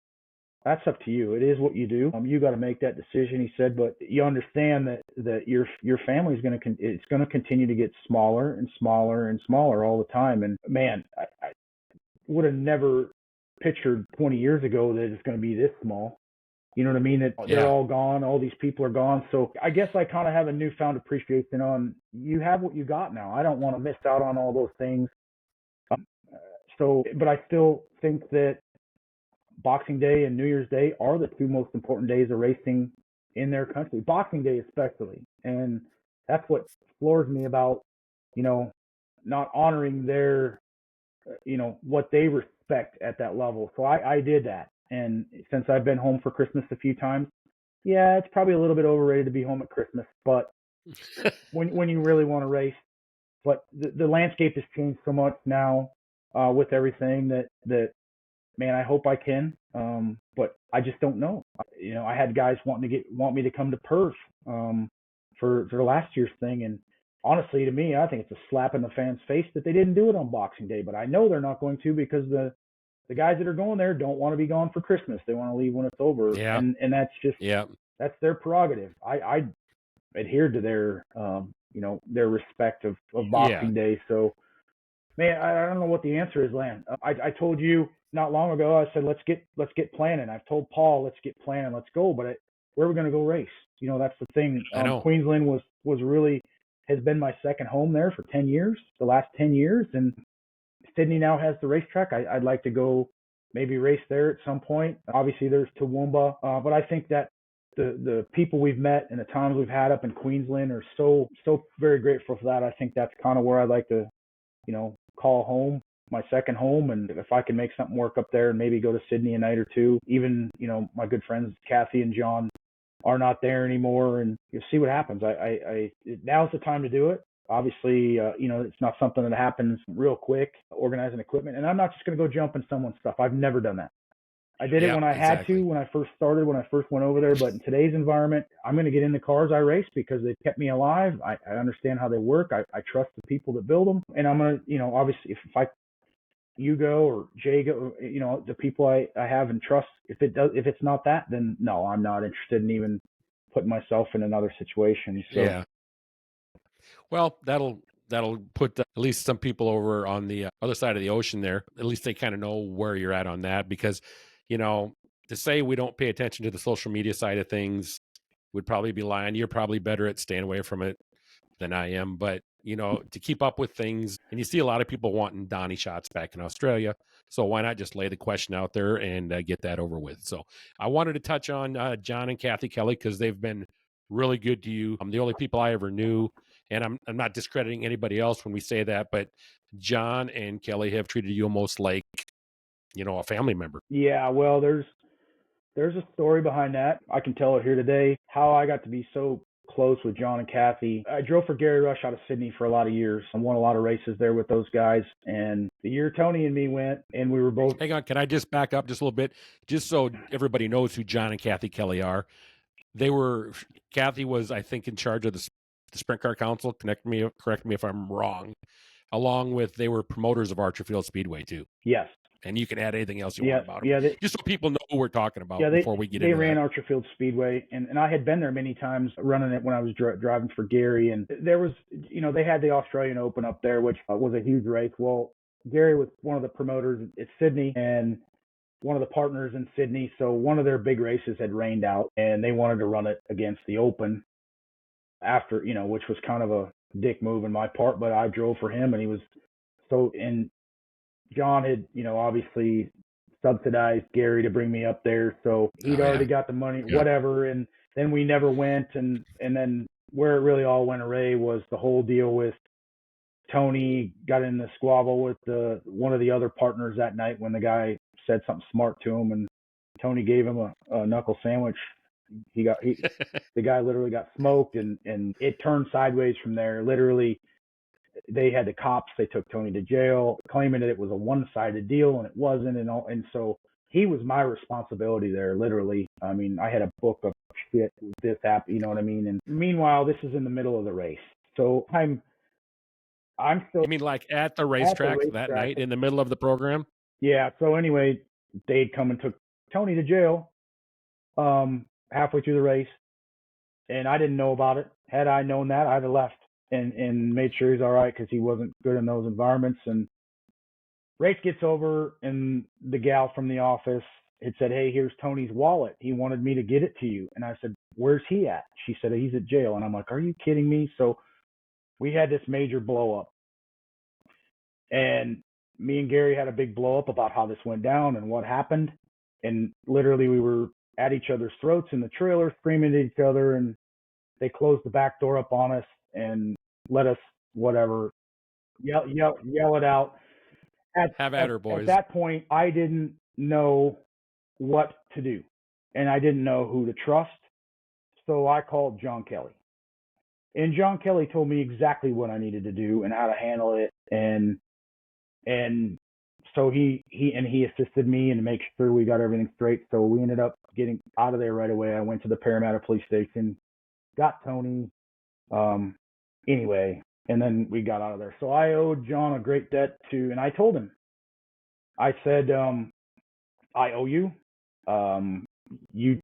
that's up to you. It is what you do. You got to make that decision, he said, but you understand that your family is going to continue to get smaller and smaller and smaller all the time. And man, I would have never pictured 20 years ago that it's going to be this small. You know what I mean? That they're all gone. All these people are gone. So I guess I kind of have a newfound appreciation on you have what you got now. I don't want to miss out on all those things. But I still think that Boxing Day and New Year's Day are the two most important days of racing in their country. Boxing Day especially. And that's what floors me about, not honoring their, what they respect at that level. So I did that. And since I've been home for Christmas a few times, yeah, it's probably a little bit overrated to be home at Christmas, but when you really want to race. But the landscape has changed so much now with everything that man, I hope I can, but I just don't know. I had guys want me to come to Perth for last year's thing, and honestly, to me, I think it's a slap in the fans' face that they didn't do it on Boxing Day. But I know they're not going to, because the guys that are going there don't want to be gone for Christmas. They want to leave when it's over, and that's just that's their prerogative. I adhered to their their respect of Boxing Day. So, man, I don't know what the answer is, Lan. I told you not long ago. I said let's get planning. I've told Paul let's get planning, let's go. But where are we going to go race? That's the thing. Queensland has been my second home there for 10 years, the last 10 years, and Sydney now has the racetrack. I'd like to go maybe race there at some point. Obviously, there's Toowoomba, but I think that the people we've met and the times we've had up in Queensland are so very grateful for that. I think that's kind of where I'd like to, call home, my second home. And if I can make something work up there and maybe go to Sydney a night or two, even, my good friends Kathy and John are not there anymore, and you'll see what happens. Now's the time to do it. Obviously, it's not something that happens real quick, organizing equipment. And I'm not just going to go jump in someone's stuff. I've never done that. I did it when I had to, when I first started, when I first went over there. But in today's environment, I'm going to get in the cars I race because they've kept me alive. I understand how they work. I trust the people that build them. And I'm going to, obviously, if you go or Jay go, the people I have and trust, if it's not that, then no, I'm not interested in even putting myself in another situation. So.
Yeah. Well, that'll put at least some people over on the other side of the ocean there. At least they kind of know where you're at on that, because, to say we don't pay attention to the social media side of things would probably be lying. You're probably better at staying away from it than I am. But, to keep up with things, and you see a lot of people wanting Donny Schatz back in Australia. So why not just lay the question out there and get that over with? So I wanted to touch on John and Kathy Kelly, because they've been really good to you. I'm the only people I ever knew. And I'm not discrediting anybody else when we say that, but John and Kelly have treated you almost like, a family member.
Yeah, well, there's a story behind that. I can tell it here today, how I got to be so close with John and Kathy. I drove for Gary Rush out of Sydney for a lot of years. I won a lot of races there with those guys. And the year Tony and me went, and we were both...
Hang on, can I just back up just a little bit? Just so everybody knows who John and Kathy Kelly are. Kathy was, I think, in charge of the Sprint Car Council. Correct me if I'm wrong. Along with, they were promoters of Archerfield Speedway too.
Yes.
And you can add anything else you want about them.
Yeah,
just so people know who we're talking about before we get into
that. They ran
that.
Archerfield Speedway, and I had been there many times running it when I was driving for Gary. And there was, they had the Australian Open up there, which was a huge race. Well, Gary was one of the promoters at Sydney, and one of the partners in Sydney. So one of their big races had rained out, and they wanted to run it against the Open after, which was kind of a dick move on my part, but I drove for him, and he was and John had, obviously subsidized Gary to bring me up there. So he'd already got the money, whatever. And then we never went. And then where it really all went away was the whole deal with Tony got in the squabble with one of the other partners that night when the guy said something smart to him, and Tony gave him a knuckle sandwich. The guy literally got smoked, and it turned sideways from there. Literally, they had the cops. They took Tony to jail, claiming that it was a one-sided deal, and it wasn't. And so he was my responsibility there, literally. I mean, I had a book of shit. This happened, you know what I mean? And meanwhile, this is in the middle of the race, so I'm still.
You mean like at the racetrack that night in the middle of the program?
Yeah. So anyway, they'd come and took Tony to jail halfway through the race, and I didn't know about it. Had I known that, I'd have left and made sure he's all right, because he wasn't good in those environments. And race gets over, and the gal from the office had said, "Hey, here's Tony's wallet. He wanted me to get it to you." And I said, "Where's he at?" She said, "He's at jail." And I'm like, "Are you kidding me?" So we had this major blow up, and me and Gary had a big blow up about how this went down and what happened. And literally we were at each other's throats in the trailer, screaming at each other, and they closed the back door up on us and let us, whatever, yell it out.
Have at her, boys.
At that point, I didn't know what to do, and I didn't know who to trust. So I called John Kelly, and John Kelly told me exactly what I needed to do and how to handle it. And so he assisted me and make sure we got everything straight. So we ended up getting out of there right away. I went to the Parramatta police station, got Tony, anyway, and then we got out of there. So I owed John a great debt and I told him, I said, I owe you. You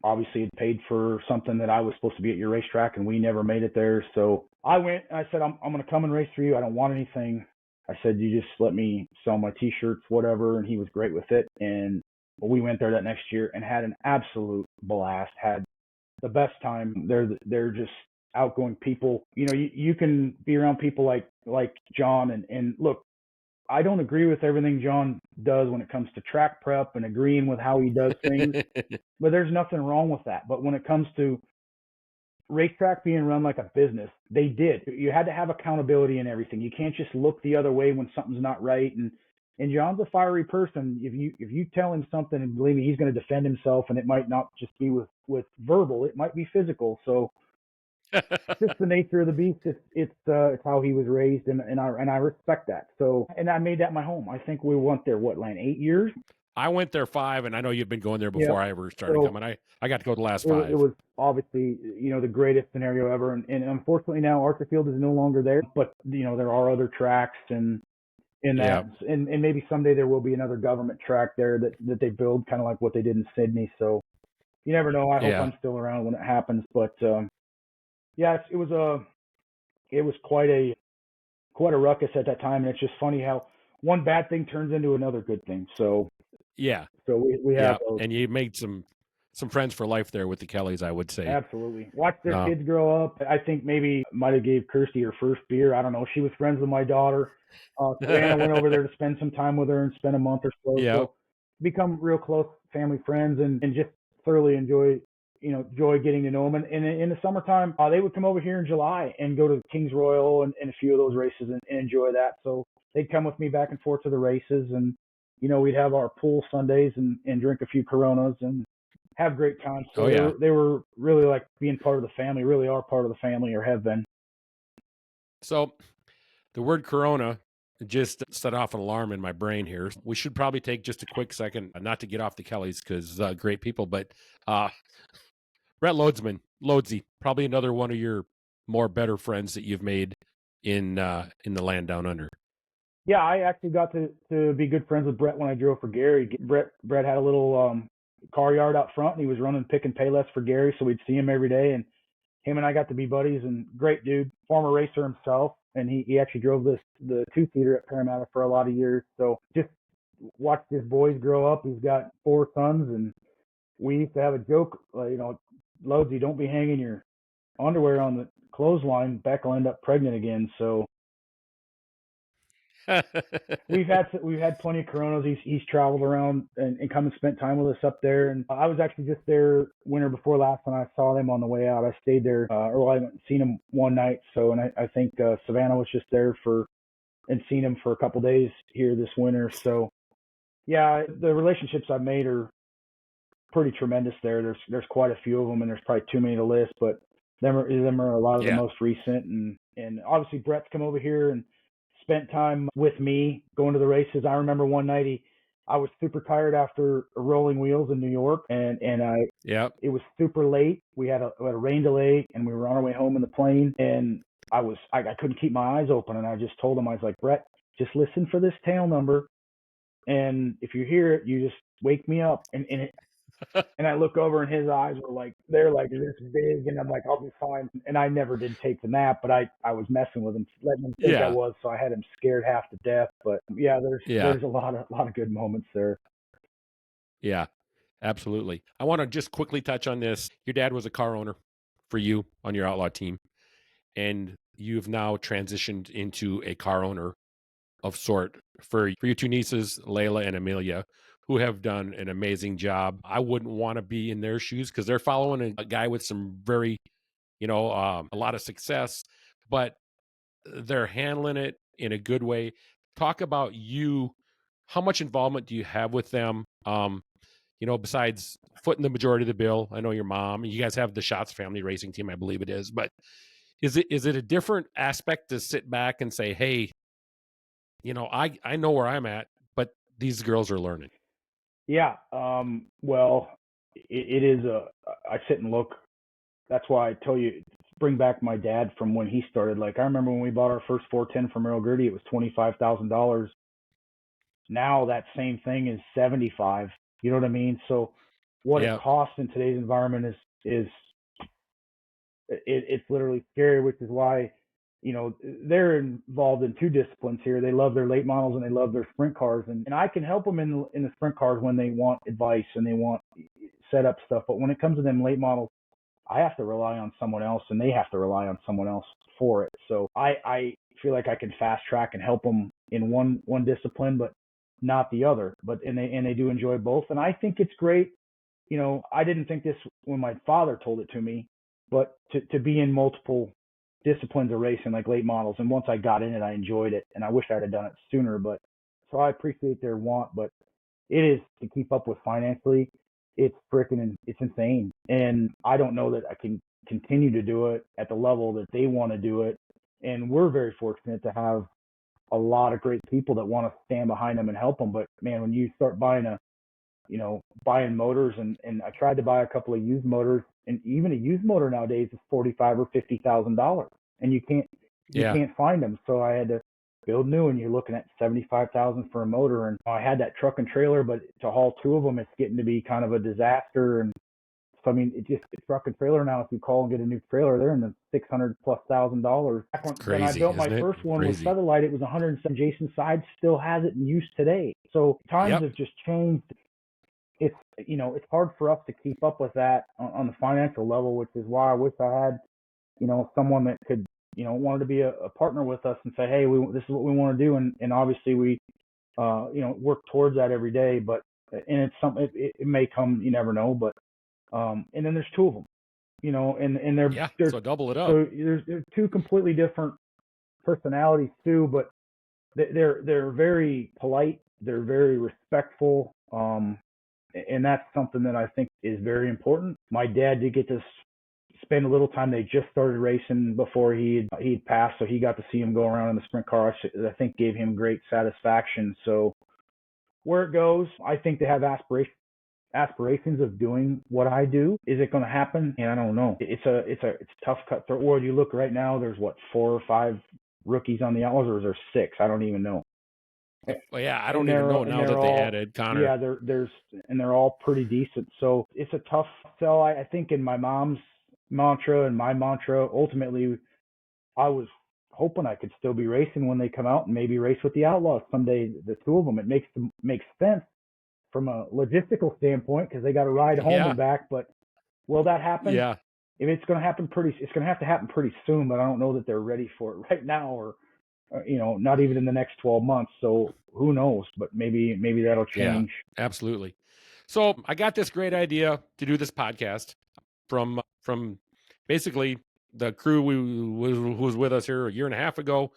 obviously had paid for something that I was supposed to be at your racetrack, and we never made it there. So I went, I said, I'm going to come and race for you. I don't want anything. I said, you just let me sell my t-shirts, whatever. And he was great with it. And we went there that next year and had an absolute blast, had the best time. They're just outgoing people. You can be around people like John, and look, I don't agree with everything John does when it comes to track prep and agreeing with how he does things, but there's nothing wrong with that. But when it comes to racetrack being run like a business, they did. You had to have accountability in everything. You can't just look the other way when something's not right. And John's a fiery person. If you tell him something, and believe me, he's going to defend himself, and it might not just be with verbal. It might be physical. So it's just the nature of the beast. It's how he was raised, and I respect that. So, and I made that my home. I think we went there, Lan, 8 years?
I went there 5, and I know you've been going there before I ever started coming. I got to go the last 5.
It was obviously, the greatest scenario ever. And unfortunately now Archerfield is no longer there, but there are other tracks and maybe someday there will be another government track there that they build, kind of like what they did in Sydney. So you never know. I hope I'm still around when it happens, but, it was quite a ruckus at that time. And it's just funny how one bad thing turns into another good thing. So, so we have those.
And you made some friends for life there with the Kellys, I would say.
Absolutely. Watch their kids grow up. I think maybe might have gave Kirsty her first beer. I don't know. She was friends with my daughter. So Anna went over there to spend some time with her and spend a month or so.
Yeah.
So become real close family friends and just thoroughly enjoy getting to know them. And in the summertime, they would come over here in July and go to Kings Royal and a few of those races and enjoy that. So they'd come with me back and forth to the races, and we'd have our pool Sundays and drink a few Coronas and have great times. So they were really like being part of the family, really are part of the family, or have been.
So the word Corona just set off an alarm in my brain here. We should probably take just a quick second, not to get off the Kellys, because great people, but Brett Loadsy, probably another one of your more better friends that you've made in the land down under.
Yeah, I actually got to be good friends with Brett when I drove for Gary. Brett had a little car yard out front, and he was running pick and pay less for Gary, so we'd see him every day, and him and I got to be buddies. And great dude, former racer himself, and he actually drove the 2-seater at Parramatta for a lot of years. So just watched his boys grow up. He's got 4 sons, and we used to have a joke, Loadsy, don't be hanging your underwear on the clothesline. Beck will end up pregnant again. So we've had plenty of Coronas. He's traveled around and come and spent time with us up there. And I was actually just there winter before last when I saw them on the way out. I stayed there, I went and seen him one night. So, and I think Savannah was just there and seen him for a couple days here this winter. So yeah, the relationships I've made are pretty tremendous there. There's quite a few of them, and there's probably too many to list, but them are a lot of the most recent. And obviously Brett's come over here and spent time with me going to the races. I remember one night I was super tired after Rolling Wheels in New York, and it was super late. We had a rain delay, and we were on our way home in the plane, and I couldn't keep my eyes open, and I just told him, I was like, Brett, just listen for this tail number, and if you hear it, you just wake me up. And I look over, and his eyes were like, they're like this big, and I'm like, I'll be fine. And I never did take the nap, but I was messing with him, letting him think I was, so I had him scared half to death. But yeah, there's a lot of good moments there.
Yeah, absolutely. I want to just quickly touch on this. Your dad was a car owner for you on your Outlaw team, and you've now transitioned into a car owner of sort for your 2 nieces, Layla and Amelia, who have done an amazing job. I wouldn't want to be in their shoes because they're following a guy with some very, a lot of success, but they're handling it in a good way. Talk about you. How much involvement do you have with them? Besides footing the majority of the bill. I know your mom, you guys have the Schatz family racing team, I believe it is, but is it a different aspect to sit back and say, hey, I know where I'm at, but these girls are learning?
Yeah. Well, it is I sit and look. That's why I tell you, bring back my dad from when he started. Like, I remember when we bought our first 410 from Earl Gertie, it was $25,000. Now that same thing is 75. You know what I mean? So what it costs in today's environment is it's literally scary, which is why, they're involved in 2 disciplines here. They love their late models and they love their sprint cars. And I can help them in the sprint cars when they want advice and they want setup stuff. But when it comes to them late models, I have to rely on someone else, and they have to rely on someone else for it. So I feel like I can fast track and help them in one discipline, but not the other. And they do enjoy both. And I think it's great. I didn't think this when my father told it to me, but to be in multiple disciplines of racing, like late models. And once I got in it, I enjoyed it, and I wish I'd have done it sooner. But so I appreciate their want, but it is to keep up with financially. It's it's insane. And I don't know that I can continue to do it at the level that they want to do it. And we're very fortunate to have a lot of great people that want to stand behind them and help them. But man, when you start buying buying motors, and I tried to buy a couple of used motors, and even a used motor nowadays is $45,000 or $50,000, and you can't find them. So I had to build new, and you're looking at $75,000 for a motor. And I had that truck and trailer, but to haul 2 of them, it's getting to be kind of a disaster. And so, I mean, it's truck and trailer now. If you call and get a new trailer, they're in the $600,000+. When I built my first one with Featherlight, it was 107. Jason Sides still has it in use today. So times have just changed. It's hard for us to keep up with that on the financial level, which is why I wish I had, someone that could, wanted to be a partner with us and say, hey, this is what we want to do. And obviously we, work towards that every day, but, and it's something, it may come, you never know, but, and then there's 2 of them, and they're
so double it up.
So there's 2 completely different personalities too, but they're very polite. They're very respectful. And that's something that I think is very important. My dad did get to spend a little time. They just started racing before he'd passed, so he got to see him go around in the sprint car. I think gave him great satisfaction. So where it goes, I think they have aspirations of doing what I do. Is it going to happen? And I don't know. It's a tough cutthroat world. You look right now, there's 4 or 5 rookies on the Outlaws, or is there 6? I don't even know.
Well, yeah, I don't even know now that they added Connor.
Yeah, they're all pretty decent. So it's a tough sell. I think in my mom's mantra and my mantra, ultimately, I was hoping I could still be racing when they come out and maybe race with the Outlaws someday, the two of them. It makes sense from a logistical standpoint because they got to ride home
Yeah.
and back. But will that happen?
Yeah.
If it's going to happen it's going to have to happen pretty soon. But I don't know that they're ready for it right now, or not even in the next 12 months. So who knows? But maybe that'll change.
Yeah, absolutely. So I got this great idea to do this podcast from basically the crew who was with us here a year and a half ago.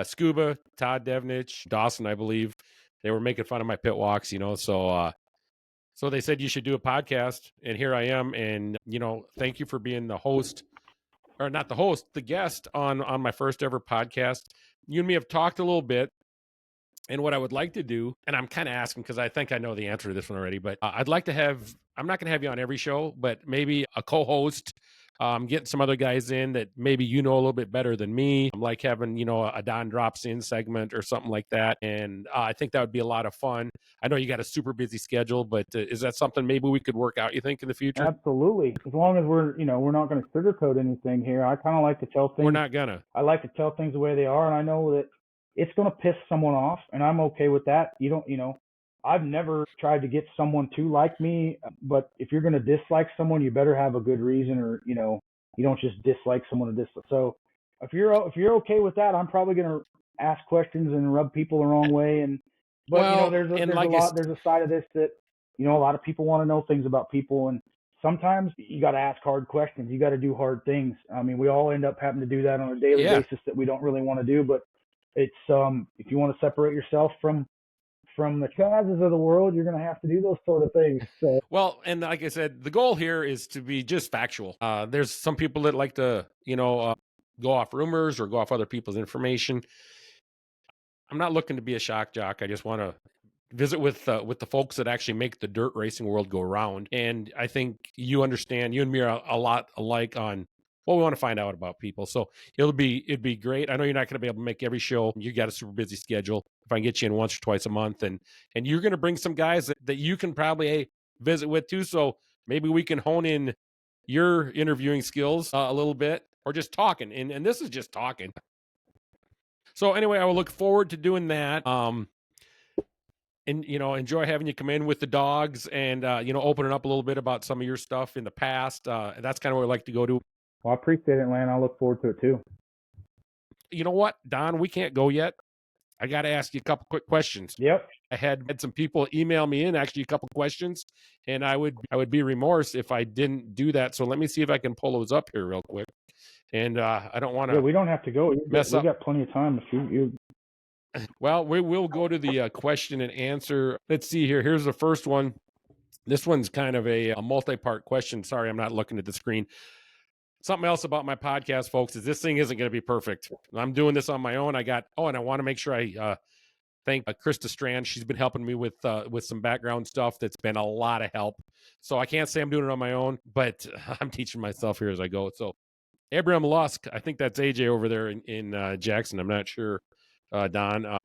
Scuba, Todd Devnich, Dawson, I believe. They were making fun of my pit walks, so they said you should do a podcast, and here I am. And thank you for being the host, or not the host, the guest on my first ever podcast. You and me have talked a little bit. And what I would like to do, and I'm kind of asking because I think I know the answer to this one already, but I'd like to I'm not going to have you on every show, but maybe a co-host, getting some other guys in that maybe a little bit better than me. I'm like having, a Don Drops In segment or something like that. And I think that would be a lot of fun. I know you got a super busy schedule, but is that something maybe we could work out, you think, in the future?
Absolutely. As long as we're not going to sugarcoat anything here. I kind of like to tell things.
We're not going to.
I like to tell things the way they are, and I know that it's going to piss someone off, and I'm okay with that. I've never tried to get someone to like me, but if you're going to dislike someone, you better have a good reason, or you don't just dislike someone to dislike. So if you're okay with that, I'm probably going to ask questions and rub people the wrong way. There's a side of this that a lot of people want to know things about people, and sometimes you got to ask hard questions. You got to do hard things. I mean, we all end up having to do that on a daily basis that we don't really want to do, but it's if you want to separate yourself from the Chazzes of the world, you're going to have to do those sort of things. So.
Well, and like I said, the goal here is to be just factual. There's some people that like to, go off rumors or go off other people's information. I'm not looking to be a shock jock. I just want to visit with the folks that actually make the dirt racing world go round. And I think you understand, you and me are a lot alike on what we want to find out about people. So it'd be great. I know you're not going to be able to make every show. You got a super busy schedule. If I can get you in once or twice a month, and you're going to bring some guys that you can probably visit with too. So maybe we can hone in your interviewing skills a little bit, or just talking. And this is just talking. So anyway, I will look forward to doing that. And enjoy having you come in with the dogs, and opening up a little bit about some of your stuff in the past. That's kind of where I like to go to.
Well, I appreciate it, Lan. I look forward to it too.
You know what, Don? We can't go yet. I got to ask you a couple quick questions.
Yep.
I had some people email me in actually a couple questions, and I would be remorse if I didn't do that. So let me see if I can pull those up here real quick. And I don't want to.
Yeah, we don't have to go. We
up.
got plenty of time. If you.
Well, we will go to the question and answer. Let's see here. Here's the first one. This one's kind of a multi-part question. Sorry, I'm not looking at the screen. Something else about my podcast, folks, is this thing isn't going to be perfect. I'm doing this on my own. And I want to make sure I thank Krista Strand. She's been helping me with some background stuff that's been a lot of help. So I can't say I'm doing it on my own, but I'm teaching myself here as I go. So Abraham Lusk, I think that's AJ over there in Jackson. I'm not sure, Don.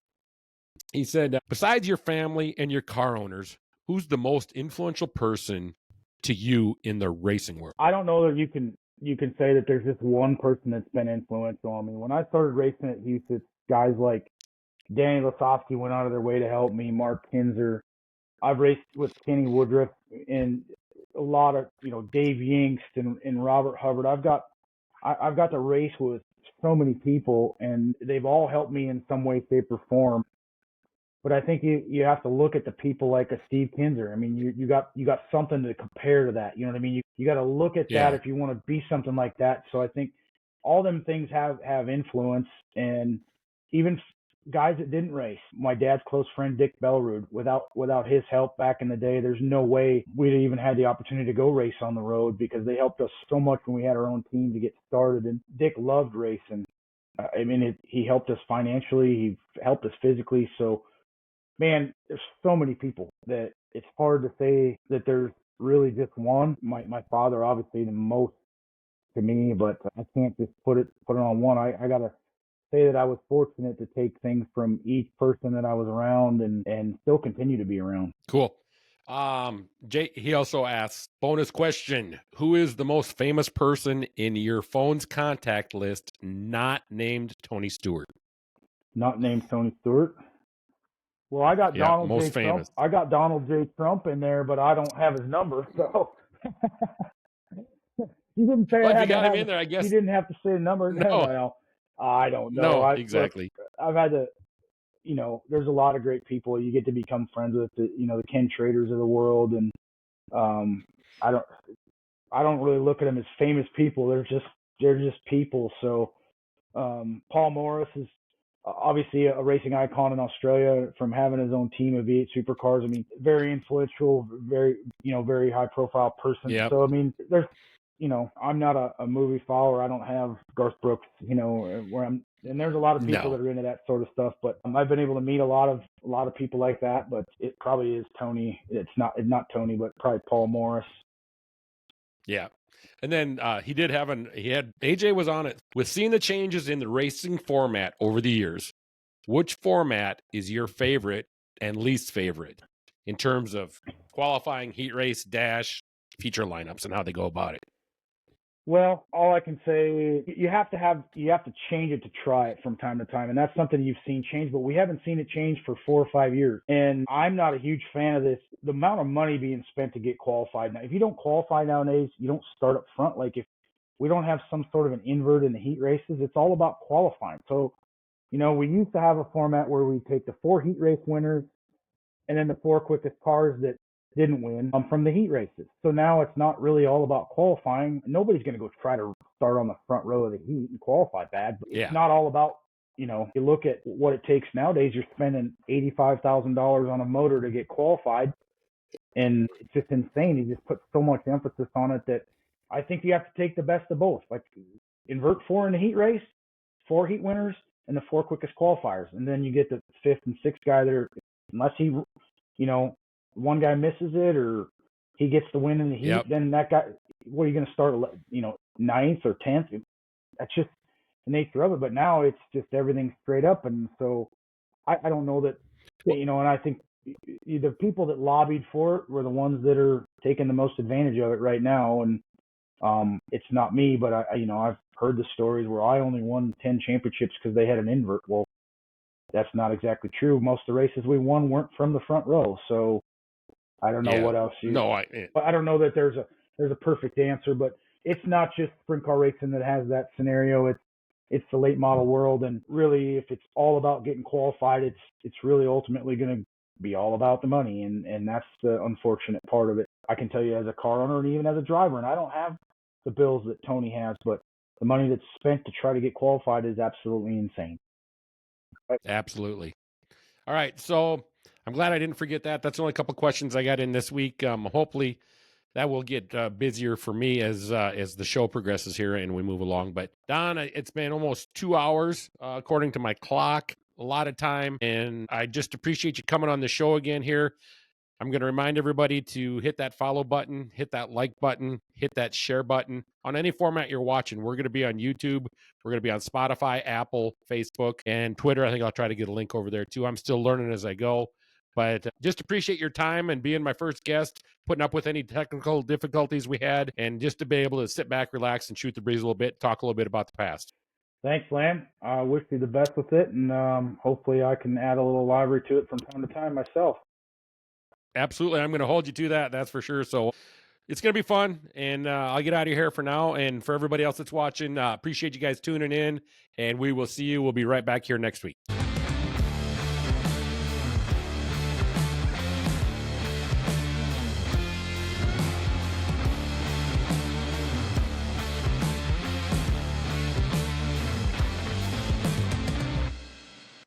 He said, besides your family and your car owners, who's the most influential person to you in the racing world?
I don't know that you can say that there's just one person that's been influential on me. When I started racing at Houston, guys like Danny Lasofsky went out of their way to help me, Mark Kinzer. I've raced with Kenny Woodruff and a lot of, Dave Yingst and Robert Hubbard. I've got to race with so many people, and they've all helped me in some way, shape, or form. But I think you have to look at the people like a Steve Kinzer. I mean, you got something to compare to that. You know what I mean? You got to look at that if you want to be something like that. So I think all them things have influence, and even guys that didn't race. My dad's close friend Dick Bellrud. Without his help back in the day, there's no way we'd even had the opportunity to go race on the road, because they helped us so much when we had our own team to get started. And Dick loved racing. He helped us financially. He helped us physically. So. Man, there's so many people that it's hard to say that there's really just one. My father, obviously, the most to me, but I can't just put it on one. I got to say that I was fortunate to take things from each person that I was around and still continue to be around.
Cool. Jay, he also asks, bonus question, who is the most famous person in your phone's contact list not named Tony Stewart?
Not named Tony Stewart. Well, I got
Yeah,
Donald
most
J.
famous.
Trump. I got Donald J. Trump in there, but I don't have his number. So you didn't say
Well,
I
if you
had to
got him
have.
in there, I guess.
You didn't have to say the number.
No,
I don't know.
no,
Look,
exactly.
I've had to. There's a lot of great people you get to become friends with. The Ken Traders of the world, and I don't really look at them as famous people. They're just people. So Paul Morris is obviously a racing icon in Australia from having his own team of V8 supercars. I mean, very influential, very high profile person.
Yep.
So, I mean, I'm not a movie follower. I don't have Garth Brooks, and there's a lot of people that are into that sort of stuff, but I've been able to meet a lot of people like that, but it probably is Tony. It's not Tony, but probably Paul Morris.
Yeah. And then he had AJ was on it with seeing the changes in the racing format over the years. Which format is your favorite and least favorite in terms of qualifying, heat race, dash, feature lineups, and how they go about it?
Well, all I can say, you have to change it to try it from time to time, and that's something you've seen change, but we haven't seen it change for 4 or 5 years. And I'm not a huge fan of this. The amount of money being spent to get qualified now. If you don't qualify nowadays, you don't start up front. Like if we don't have some sort of an invert in the heat races, it's all about qualifying. So, we used to have a format where we take the 4 heat race winners and then the 4 quickest cars that didn't win from the heat races. So now it's not really all about qualifying. Nobody's going to go try to start on the front row of the heat and qualify bad. But it's not all about, you look at what it takes nowadays. You're spending $85,000 on a motor to get qualified, and it's just insane. You just put so much emphasis on it that I think you have to take the best of both. Like invert 4 in the heat race, 4 heat winners, and the 4 quickest qualifiers. And then you get the 5th and 6th guy that are, unless he, one guy misses it or he gets the win in the heat, then that guy, what are you going to start, 9th or 10th? That's just the nature of it. But now it's just everything straight up. And so I don't know that, and I think the people that lobbied for it were the ones that are taking the most advantage of it right now. And it's not me, but I've heard the stories where I only won 10 championships because they had an invert. Well, that's not exactly true. Most of the races we won weren't from the front row. So I don't know what else I don't know that there's a perfect answer, but it's not just sprint car racing that has that scenario. It's the late model world, and really, if it's all about getting qualified, it's really ultimately going to be all about the money, and that's the unfortunate part of it. I can tell you as a car owner and even as a driver, and I don't have the bills that Tony has, but the money that's spent to try to get qualified is absolutely insane.
Absolutely. All right, so I'm glad I didn't forget that. That's only a couple questions I got in this week. Hopefully that will get busier for me as the show progresses here and we move along. But Don, it's been almost 2 hours according to my clock, a lot of time, and I just appreciate you coming on the show again here. I'm going to remind everybody to hit that follow button, hit that like button, hit that share button on any format you're watching. We're going to be on YouTube. We're going to be on Spotify, Apple, Facebook, and Twitter. I think I'll try to get a link over there too. I'm still learning as I go, but just appreciate your time and being my first guest, putting up with any technical difficulties we had, and just to be able to sit back, relax, and shoot the breeze a little bit, talk a little bit about the past.
Thanks, Lam. I wish you the best with it, and hopefully I can add a little library to it from time to time myself.
Absolutely. I'm going to hold you to that. That's for sure. So it's going to be fun, and I'll get out of here for now. And for everybody else that's watching, appreciate you guys tuning in, and we will see you. We'll be right back here next week.